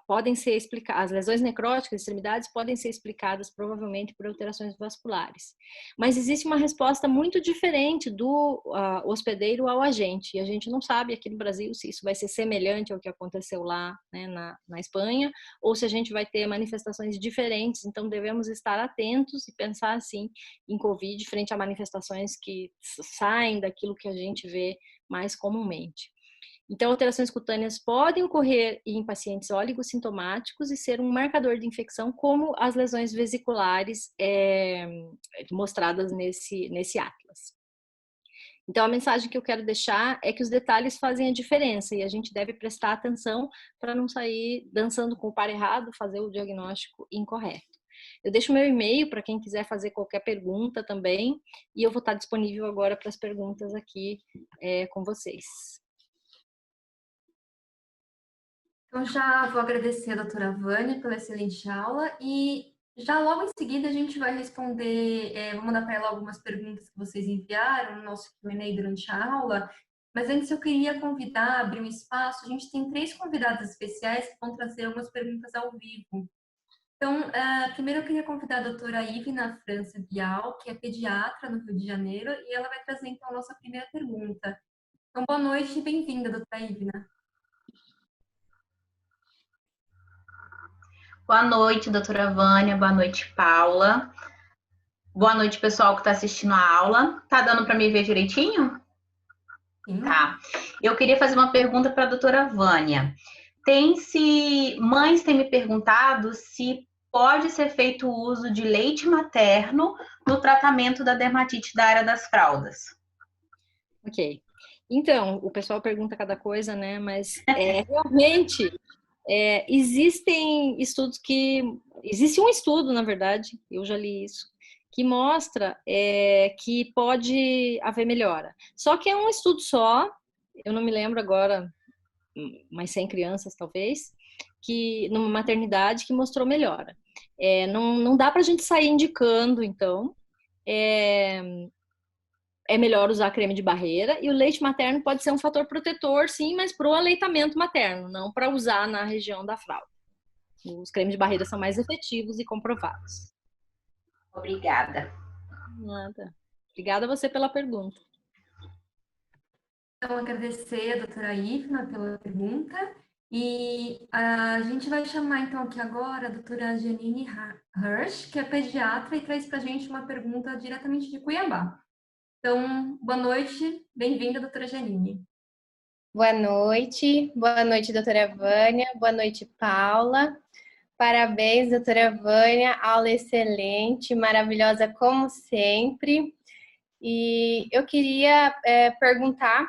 podem ser explicadas, as lesões necróticas, extremidades podem ser explicadas provavelmente por alterações vasculares. Mas existe uma resposta muito diferente do hospedeiro ao agente, e a gente não sabe aqui no Brasil se isso vai ser semelhante ao que aconteceu lá, né, na Espanha, ou se a gente vai ter manifestações diferentes. Então devemos estar atentos e pensar assim em Covid frente a manifestações que saem daquilo que a gente vê mais comumente. Então, alterações cutâneas podem ocorrer em pacientes oligossintomáticos e ser um marcador de infecção, como as lesões vesiculares mostradas nesse atlas. Então, a mensagem que eu quero deixar é que os detalhes fazem a diferença e a gente deve prestar atenção para não sair dançando com o par errado, fazer o diagnóstico incorreto. Eu deixo meu e-mail para quem quiser fazer qualquer pergunta também, e eu vou estar disponível agora para as perguntas aqui com vocês. Então, já vou agradecer a doutora Vânia pela excelente aula e já logo em seguida a gente vai responder, vou mandar para ela algumas perguntas que vocês enviaram no nosso Q&A durante a aula, mas antes eu queria convidar, abrir um espaço, a gente tem 3 convidados especiais que vão trazer algumas perguntas ao vivo. Então, primeiro eu queria convidar a doutora Ivna França Bial, que é pediatra no Rio de Janeiro, e ela vai trazer então a nossa primeira pergunta. Então, boa noite e bem-vinda, doutora Ivna. Boa noite, doutora Vânia. Boa noite, Paula. Boa noite, pessoal que está assistindo a aula. Tá dando para me ver direitinho? Sim. Tá. Eu queria fazer uma pergunta para a doutora Vânia. Mães têm me perguntado se pode ser feito o uso de leite materno no tratamento da dermatite da área das fraldas. Ok. Então, o pessoal pergunta cada coisa, né? Mas realmente existem estudos existe um estudo, na verdade, eu já li isso, que mostra que pode haver melhora. Só que é um estudo só, eu não me lembro agora, mas 100 crianças talvez, que numa maternidade que mostrou melhora. Não dá para a gente sair indicando, então. É melhor usar creme de barreira, e o leite materno pode ser um fator protetor, sim, mas para o aleitamento materno, não para usar na região da fralda. Os cremes de barreira são mais efetivos e comprovados. Obrigada. Nada. Obrigada a você pela pergunta. Então, agradecer a doutora Ivna pela pergunta. E a gente vai chamar, então, aqui agora a doutora Janine Hirsch, que é pediatra e traz para a gente uma pergunta diretamente de Cuiabá. Então, boa noite, bem-vinda, doutora Janine. Boa noite, doutora Vânia, boa noite, Paula. Parabéns, doutora Vânia, aula excelente, maravilhosa como sempre. E eu queria perguntar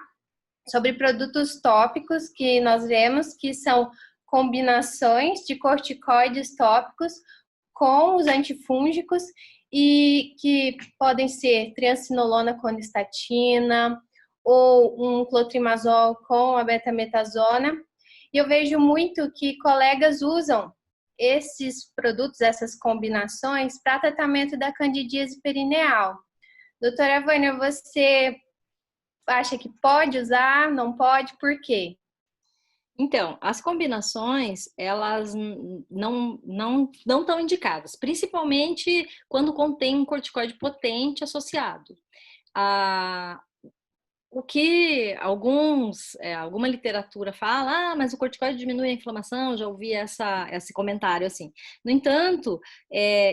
sobre produtos tópicos que nós vemos, que são combinações de corticoides tópicos com os antifúngicos e que podem ser triancinolona com estatina ou um clotrimazol com a betametasona. E eu vejo muito que colegas usam esses produtos, essas combinações, para tratamento da candidíase perineal. Doutora Vânia, você acha que pode usar, não pode, por quê? Então, as combinações, elas não estão indicadas, principalmente quando contém um corticoide potente associado. O que alguma literatura fala, mas o corticoide diminui a inflamação, já ouvi esse comentário assim. No entanto,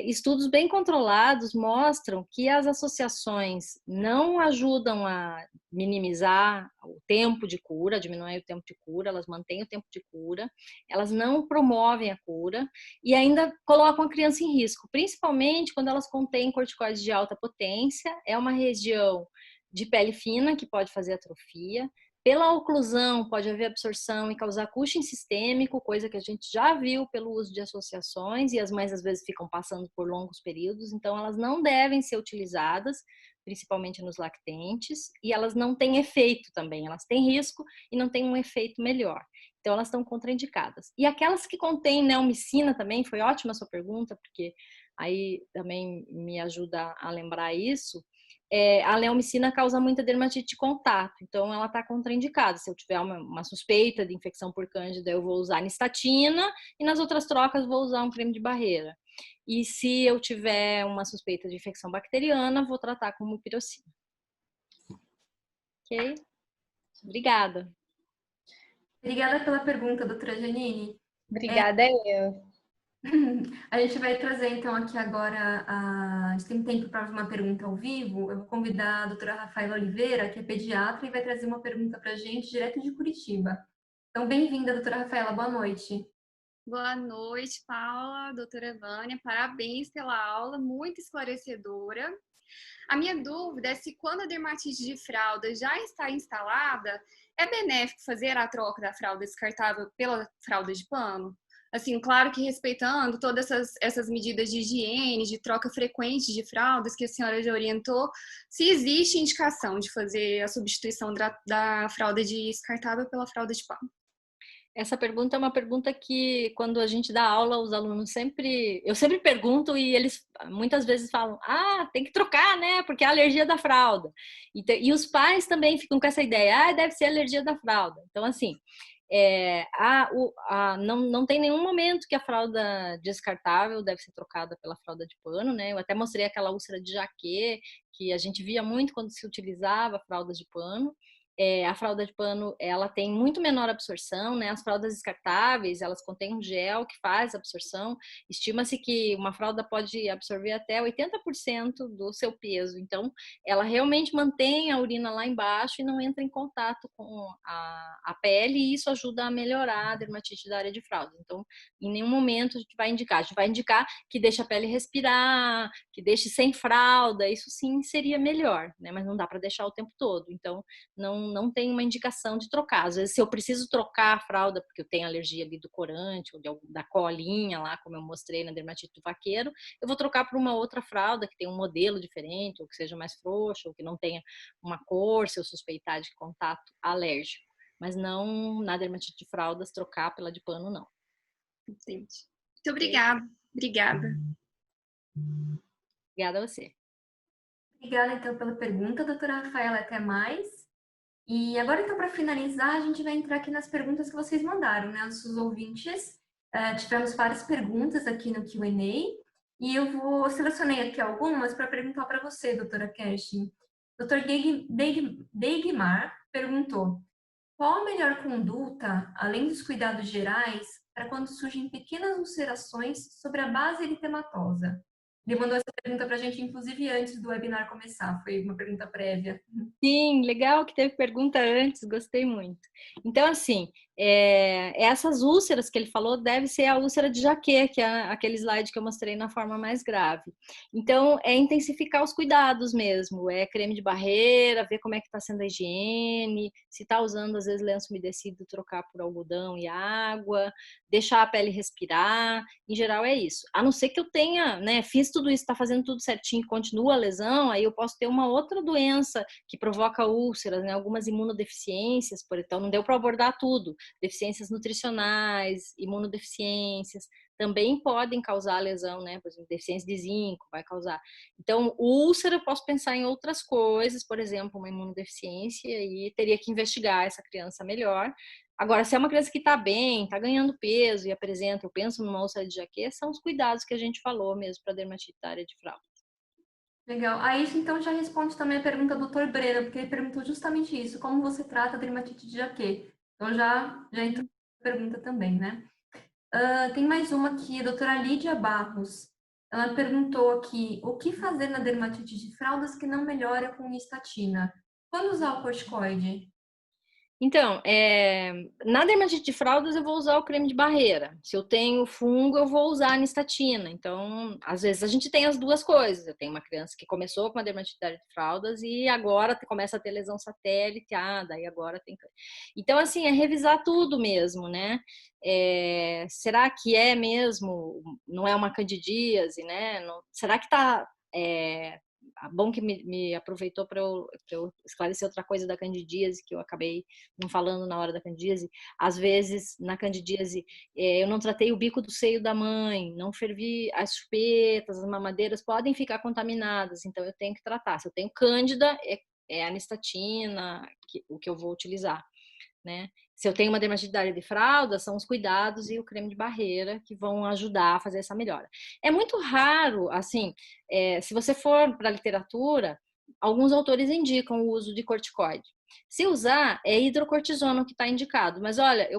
estudos bem controlados mostram que as associações não ajudam a minimizar o tempo de cura, diminuir o tempo de cura, elas mantêm o tempo de cura, elas não promovem a cura e ainda colocam a criança em risco, principalmente quando elas contêm corticoides de alta potência. É uma região de pele fina, que pode fazer atrofia. Pela oclusão, pode haver absorção e causar Cushing sistêmico, coisa que a gente já viu pelo uso de associações, e as mães às vezes ficam passando por longos períodos, então elas não devem ser utilizadas, principalmente nos lactentes, e elas não têm efeito também, elas têm risco e não têm um efeito melhor. Então elas estão contraindicadas. E aquelas que contêm neomicina também, foi ótima a sua pergunta, porque aí também me ajuda a lembrar isso. a leomicina causa muita dermatite de contato, então ela está contraindicada. Se eu tiver uma suspeita de infecção por cândida, eu vou usar nistatina e nas outras trocas vou usar um creme de barreira. E se eu tiver uma suspeita de infecção bacteriana, vou tratar com mupirocina. Ok? Obrigada. Obrigada pela pergunta, doutora Janine. Obrigada eu. A gente vai trazer, então, aqui agora, a gente tem tempo para uma pergunta ao vivo. Eu vou convidar a doutora Rafaela Oliveira, que é pediatra, e vai trazer uma pergunta para a gente, direto de Curitiba. Então, bem-vinda, doutora Rafaela, boa noite. Boa noite, Paula, doutora Vânia, parabéns pela aula, muito esclarecedora. A minha dúvida é se quando a dermatite de fralda já está instalada, é benéfico fazer a troca da fralda descartável pela fralda de pano? Assim, claro que respeitando todas essas medidas de higiene, de troca frequente de fraldas que a senhora já orientou, se existe indicação de fazer a substituição da fralda descartável pela fralda de pano. Essa pergunta é uma pergunta que, quando a gente dá aula, os alunos eu sempre pergunto e eles muitas vezes falam, tem que trocar, né? Porque é a alergia da fralda. E os pais também ficam com essa ideia, deve ser alergia da fralda. Então, assim, não tem nenhum momento que a fralda descartável deve ser trocada pela fralda de pano, né? Eu até mostrei aquela úlcera de jaquê, que a gente via muito quando se utilizava fraldas de pano. A fralda de pano, ela tem muito menor absorção, né? As fraldas descartáveis, elas contêm um gel que faz absorção. Estima-se que uma fralda pode absorver até 80% do seu peso. Então, ela realmente mantém a urina lá embaixo e não entra em contato com a pele, e isso ajuda a melhorar a dermatite da área de fralda. Então, em nenhum momento a gente vai indicar que deixe a pele respirar, que deixe sem fralda, isso sim seria melhor, né? Mas não dá para deixar o tempo todo. Então, não tem uma indicação de trocar. Às vezes, se eu preciso trocar a fralda porque eu tenho alergia ali do corante ou da colinha lá, como eu mostrei na dermatite do vaqueiro, eu vou trocar por uma outra fralda que tem um modelo diferente, ou que seja mais frouxa, ou que não tenha uma cor, se eu suspeitar de contato alérgico. Mas não, na dermatite de fraldas, trocar pela de pano, não. Entendi. Muito obrigada. Obrigada. Obrigada a você. Obrigada, então, pela pergunta, doutora Rafaela, até mais. E agora, então, para finalizar, a gente vai entrar aqui nas perguntas que vocês mandaram, né? Nossos ouvintes, tivemos várias perguntas aqui no Q&A, e eu selecionei aqui algumas para perguntar para você, doutora Kerstin. Dr. Deigmar perguntou, qual a melhor conduta, além dos cuidados gerais, para quando surgem pequenas ulcerações sobre a base eritematosa? Ele mandou essa pergunta para a gente, inclusive, antes do webinar começar. Foi uma pergunta prévia. Sim, legal que teve pergunta antes, gostei muito. Então, assim, essas úlceras que ele falou deve ser a úlcera de Jacquet, que é aquele slide que eu mostrei na forma mais grave. Então, é intensificar os cuidados mesmo, creme de barreira, ver como é que está sendo a higiene, se está usando, às vezes, lenço umedecido, trocar por algodão e água, deixar a pele respirar, em geral é isso. A não ser que eu tenha, né, fiz tudo isso, está fazendo tudo certinho e continua a lesão, aí eu posso ter uma outra doença que provoca úlceras, né, algumas imunodeficiências, então não deu para abordar tudo, deficiências nutricionais, imunodeficiências, também podem causar lesão, né, por exemplo, deficiência de zinco vai causar. Então, úlcera, eu posso pensar em outras coisas, por exemplo, uma imunodeficiência, e teria que investigar essa criança melhor. Agora, se é uma criança que está bem, está ganhando peso e apresenta, eu penso numa úlcera de Jacquet, são os cuidados que a gente falou mesmo para dermatite da área de fralda. Legal. Aí, então, já responde também a pergunta do Dr. Breno, porque ele perguntou justamente isso, como você trata a dermatite de Jacquet? Então, já entrou a pergunta também, né? Tem mais uma aqui, a doutora Lídia Barros. Ela perguntou aqui, o que fazer na dermatite de fraldas que não melhora com nistatina? Quando usar o corticoide? Então, na dermatite de fraldas eu vou usar o creme de barreira. Se eu tenho fungo, eu vou usar a nistatina. Então, às vezes a gente tem as duas coisas. Eu tenho uma criança que começou com uma dermatite de fraldas e agora começa a ter lesão satélite, daí agora tem... Então, assim, é revisar tudo mesmo, né? Será que é mesmo, não é uma candidíase, né? Será que tá bom que me aproveitou para eu esclarecer outra coisa da candidíase, que eu acabei não falando na hora da candidíase. Às vezes, na candidíase, eu não tratei o bico do seio da mãe, não fervi as chupetas, as mamadeiras podem ficar contaminadas, então eu tenho que tratar. Se eu tenho cândida, é a anistatina, o que eu vou utilizar, né? Se eu tenho uma dermatite da área de fralda, são os cuidados e o creme de barreira que vão ajudar a fazer essa melhora. É muito raro, assim, se você for para a literatura, alguns autores indicam o uso de corticoide. Se usar, é hidrocortisona que está indicado. Mas olha,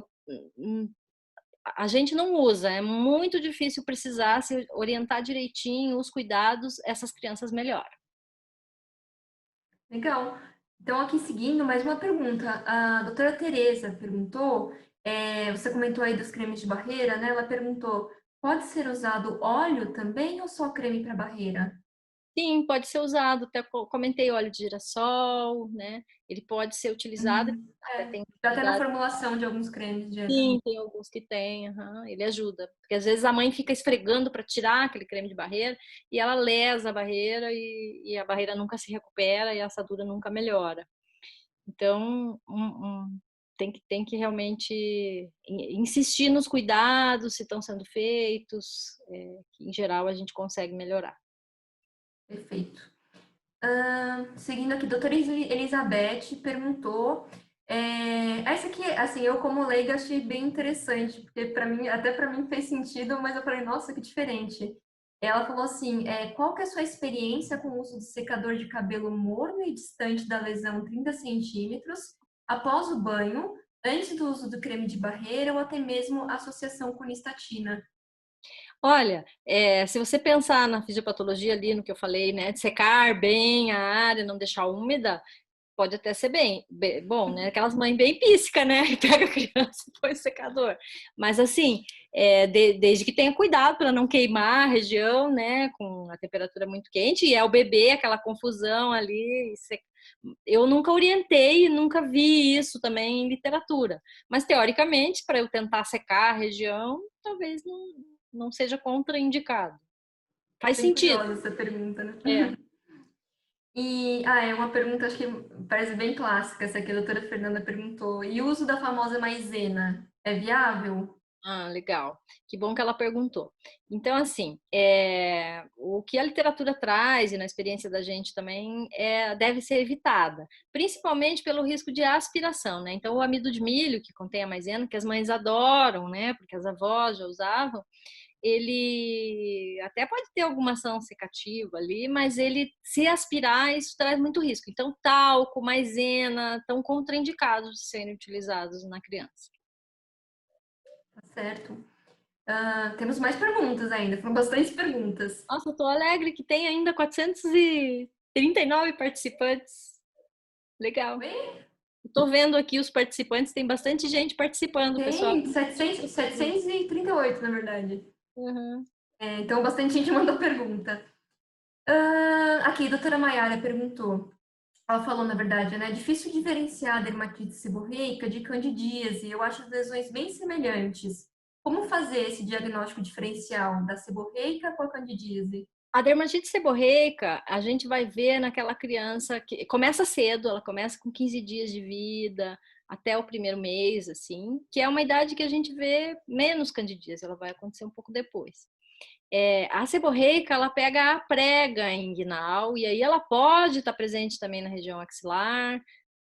a gente não usa, é muito difícil precisar se orientar direitinho os cuidados, essas crianças melhoram. Legal. Então, aqui seguindo, mais uma pergunta. A doutora Tereza perguntou, você comentou aí dos cremes de barreira, né? Ela perguntou, pode ser usado óleo também ou só creme para barreira? Sim, pode ser usado, até comentei óleo de girassol, né? Ele pode ser utilizado, até tem Já até na cuidado. formulação de alguns cremes já. Sim, tem alguns que tem, ele ajuda. Porque às vezes a mãe fica esfregando para tirar aquele creme de barreira e ela lesa a barreira e a barreira nunca se recupera e a assadura nunca melhora. Então, tem que realmente insistir nos cuidados, se estão sendo feitos, que em geral a gente consegue melhorar. Perfeito. Seguindo aqui, doutora Elizabeth perguntou. Essa aqui, assim, eu como leiga achei bem interessante, porque até para mim fez sentido, mas eu falei, nossa, que diferente. Ela falou assim, qual que é a sua experiência com o uso de secador de cabelo morno e distante da lesão 30 centímetros após o banho, antes do uso do creme de barreira ou até mesmo associação com nistatina? Olha, se você pensar na fisiopatologia ali, no que eu falei, né, de secar bem a área, não deixar úmida, pode até ser bem bom, né? Aquelas mães bem písicas, né? Pega a criança e põe o secador. Mas assim, desde que tenha cuidado para não queimar a região, né? Com a temperatura muito quente, e o bebê, aquela confusão ali. Eu nunca orientei, nunca vi isso também em literatura. Mas teoricamente, para eu tentar secar a região, talvez não seja contraindicado. Faz Bem sentido. curiosa essa pergunta, né? É. E é uma pergunta, acho que parece bem clássica, essa que a doutora Fernanda perguntou. E o uso da famosa maisena é viável? Ah, legal. Que bom que ela perguntou. Então, assim, o que a literatura traz, e na experiência da gente também, deve ser evitada, principalmente pelo risco de aspiração, né? Então, o amido de milho, que contém a maisena, que as mães adoram, né? Porque as avós já usavam, ele até pode ter alguma ação secativa ali, mas ele, se aspirar, isso traz muito risco. Então, talco, maisena, estão contraindicados de serem utilizados na criança. Tá certo. Temos mais perguntas ainda, foram bastantes perguntas. Nossa, eu tô alegre que tem ainda 439 participantes. Legal. Oi? Eu tô vendo aqui os participantes, tem bastante gente participando, pessoal. Tem 738, na verdade. Uhum. Então, bastante gente mandou pergunta. Aqui, a doutora Maiara perguntou. Ela falou, na verdade, né? É difícil diferenciar a dermatite seborreica de candidíase. Eu acho as lesões bem semelhantes. Como fazer esse diagnóstico diferencial da seborreica com a candidíase? A dermatite seborreica, a gente vai ver naquela criança que começa cedo, ela começa com 15 dias de vida, até o primeiro mês, assim, que é uma idade que a gente vê menos candidíase, ela vai acontecer um pouco depois. A seborreica, ela pega a prega inguinal, e aí ela pode estar presente também na região axilar,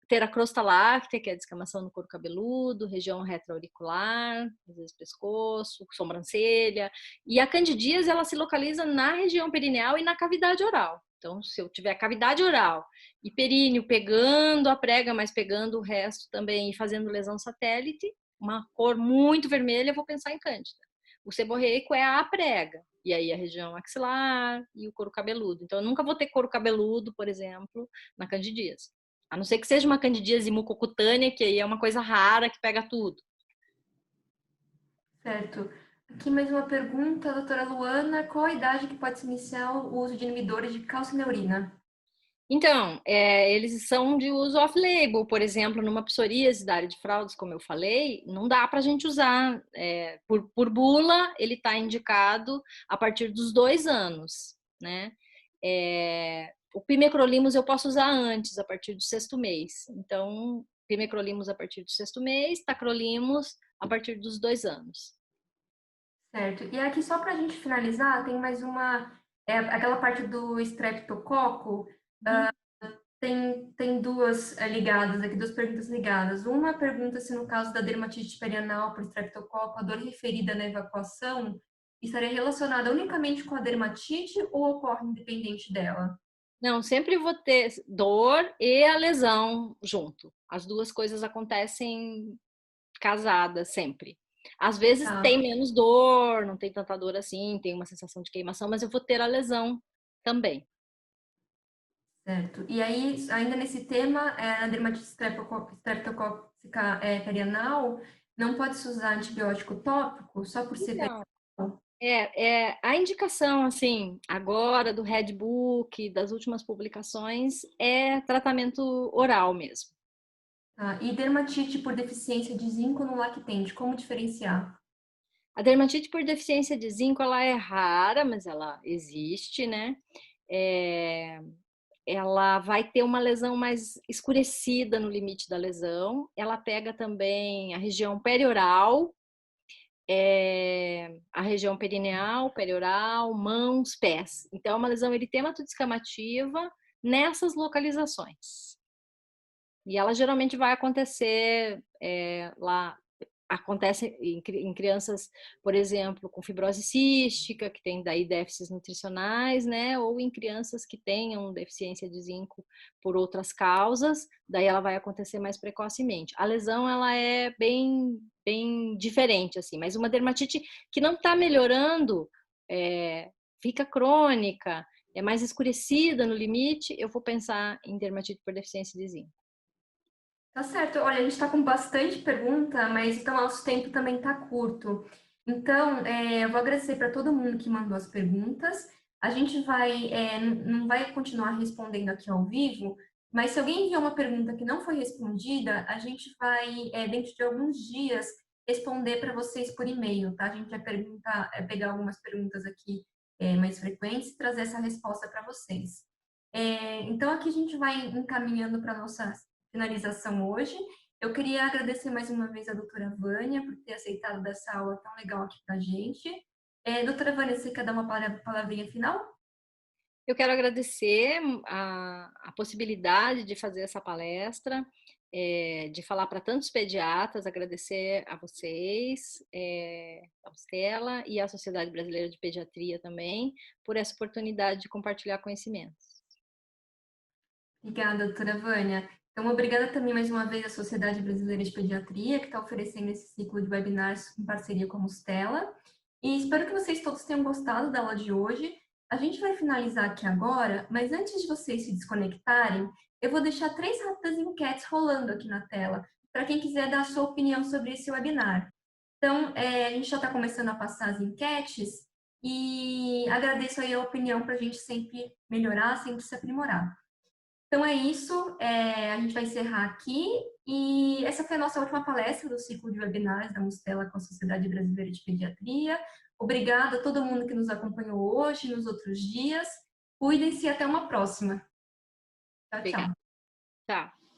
ter a crosta láctea, que é a descamação no couro cabeludo, região retroauricular, às vezes pescoço, sobrancelha. E a candidíase, ela se localiza na região perineal e na cavidade oral. Então, se eu tiver cavidade oral e períneo pegando a prega, mas pegando o resto também e fazendo lesão satélite, uma cor muito vermelha, eu vou pensar em cândida. O seborreico é a prega, e aí a região axilar e o couro cabeludo. Então, eu nunca vou ter couro cabeludo, por exemplo, na candidíase. A não ser que seja uma candidíase mucocutânea, que aí é uma coisa rara que pega tudo. Certo. Aqui mais uma pergunta, doutora Luana. Qual a idade que pode se iniciar o uso de inibidores de calcineurina? Então, eles são de uso off-label, por exemplo, numa psoríase da área de fraldas, como eu falei, não dá para a gente usar. Por bula, ele está indicado a partir dos 2 anos, né? o pimecrolimus eu posso usar antes, a partir do 6º mês. Então, pimecrolimus a partir do 6º mês, tacrolimus a partir dos 2 anos. Certo. E aqui, só para a gente finalizar, tem mais aquela parte do estreptococo. Tem duas ligadas aqui, duas perguntas ligadas. Uma pergunta se no caso da dermatite perianal por estreptococo, a dor referida na evacuação estaria relacionada unicamente com a dermatite ou ocorre independente dela? Não, sempre vou ter dor e a lesão junto. As duas coisas acontecem casadas sempre. Às vezes tem menos dor, não tem tanta dor assim, tem uma sensação de queimação, mas eu vou ter a lesão também. Certo. E aí, ainda nesse tema, a dermatite estreptocócica perianal, não pode-se usar antibiótico tópico só por ser perianal? A indicação, assim, agora do Red Book, das últimas publicações, é tratamento oral mesmo. E dermatite por deficiência de zinco no lactente, como diferenciar? A dermatite por deficiência de zinco, ela é rara, mas ela existe, né? Ela vai ter uma lesão mais escurecida no limite da lesão. Ela pega também a região perioral, a região perineal, perioral, mãos, pés. Então, é uma lesão eritematodeescamativa nessas localizações. E ela geralmente vai acontecer lá. Acontece em crianças, por exemplo, com fibrose cística, que tem daí déficits nutricionais, né? Ou em crianças que tenham deficiência de zinco por outras causas, daí ela vai acontecer mais precocemente. A lesão, ela é bem diferente, assim, mas uma dermatite que não está melhorando, fica crônica, é mais escurecida no limite, eu vou pensar em dermatite por deficiência de zinco. Tá certo. Olha, a gente está com bastante pergunta, mas então nosso tempo também está curto. Então, eu vou agradecer para todo mundo que mandou as perguntas. A gente não vai continuar respondendo aqui ao vivo, mas se alguém enviou uma pergunta que não foi respondida, a gente vai, dentro de alguns dias, responder para vocês por e-mail, tá? A gente vai pegar algumas perguntas aqui mais frequentes e trazer essa resposta para vocês. Então, aqui a gente vai encaminhando para a nossa finalização hoje. Eu queria agradecer mais uma vez a doutora Vânia por ter aceitado dessa aula tão legal aqui para a gente. Doutora Vânia, você quer dar uma palavrinha final? Eu quero agradecer a possibilidade de fazer essa palestra, de falar para tantos pediatras, agradecer a vocês, a Stella e a Sociedade Brasileira de Pediatria também, por essa oportunidade de compartilhar conhecimentos. Obrigada, doutora Vânia. Então, obrigada também mais uma vez à Sociedade Brasileira de Pediatria, que está oferecendo esse ciclo de webinars em parceria com a Stella. E espero que vocês todos tenham gostado da aula de hoje. A gente vai finalizar aqui agora, mas antes de vocês se desconectarem, eu vou deixar 3 rápidas enquetes rolando aqui na tela, para quem quiser dar a sua opinião sobre esse webinar. Então, a gente já está começando a passar as enquetes e agradeço aí a opinião para a gente sempre melhorar, sempre se aprimorar. Então é isso, a gente vai encerrar aqui e essa foi a nossa última palestra do ciclo de webinars da Mustela com a Sociedade Brasileira de Pediatria. Obrigada a todo mundo que nos acompanhou hoje e nos outros dias. Cuidem-se e até uma próxima. Tchau, tchau. Obrigada. Tchau.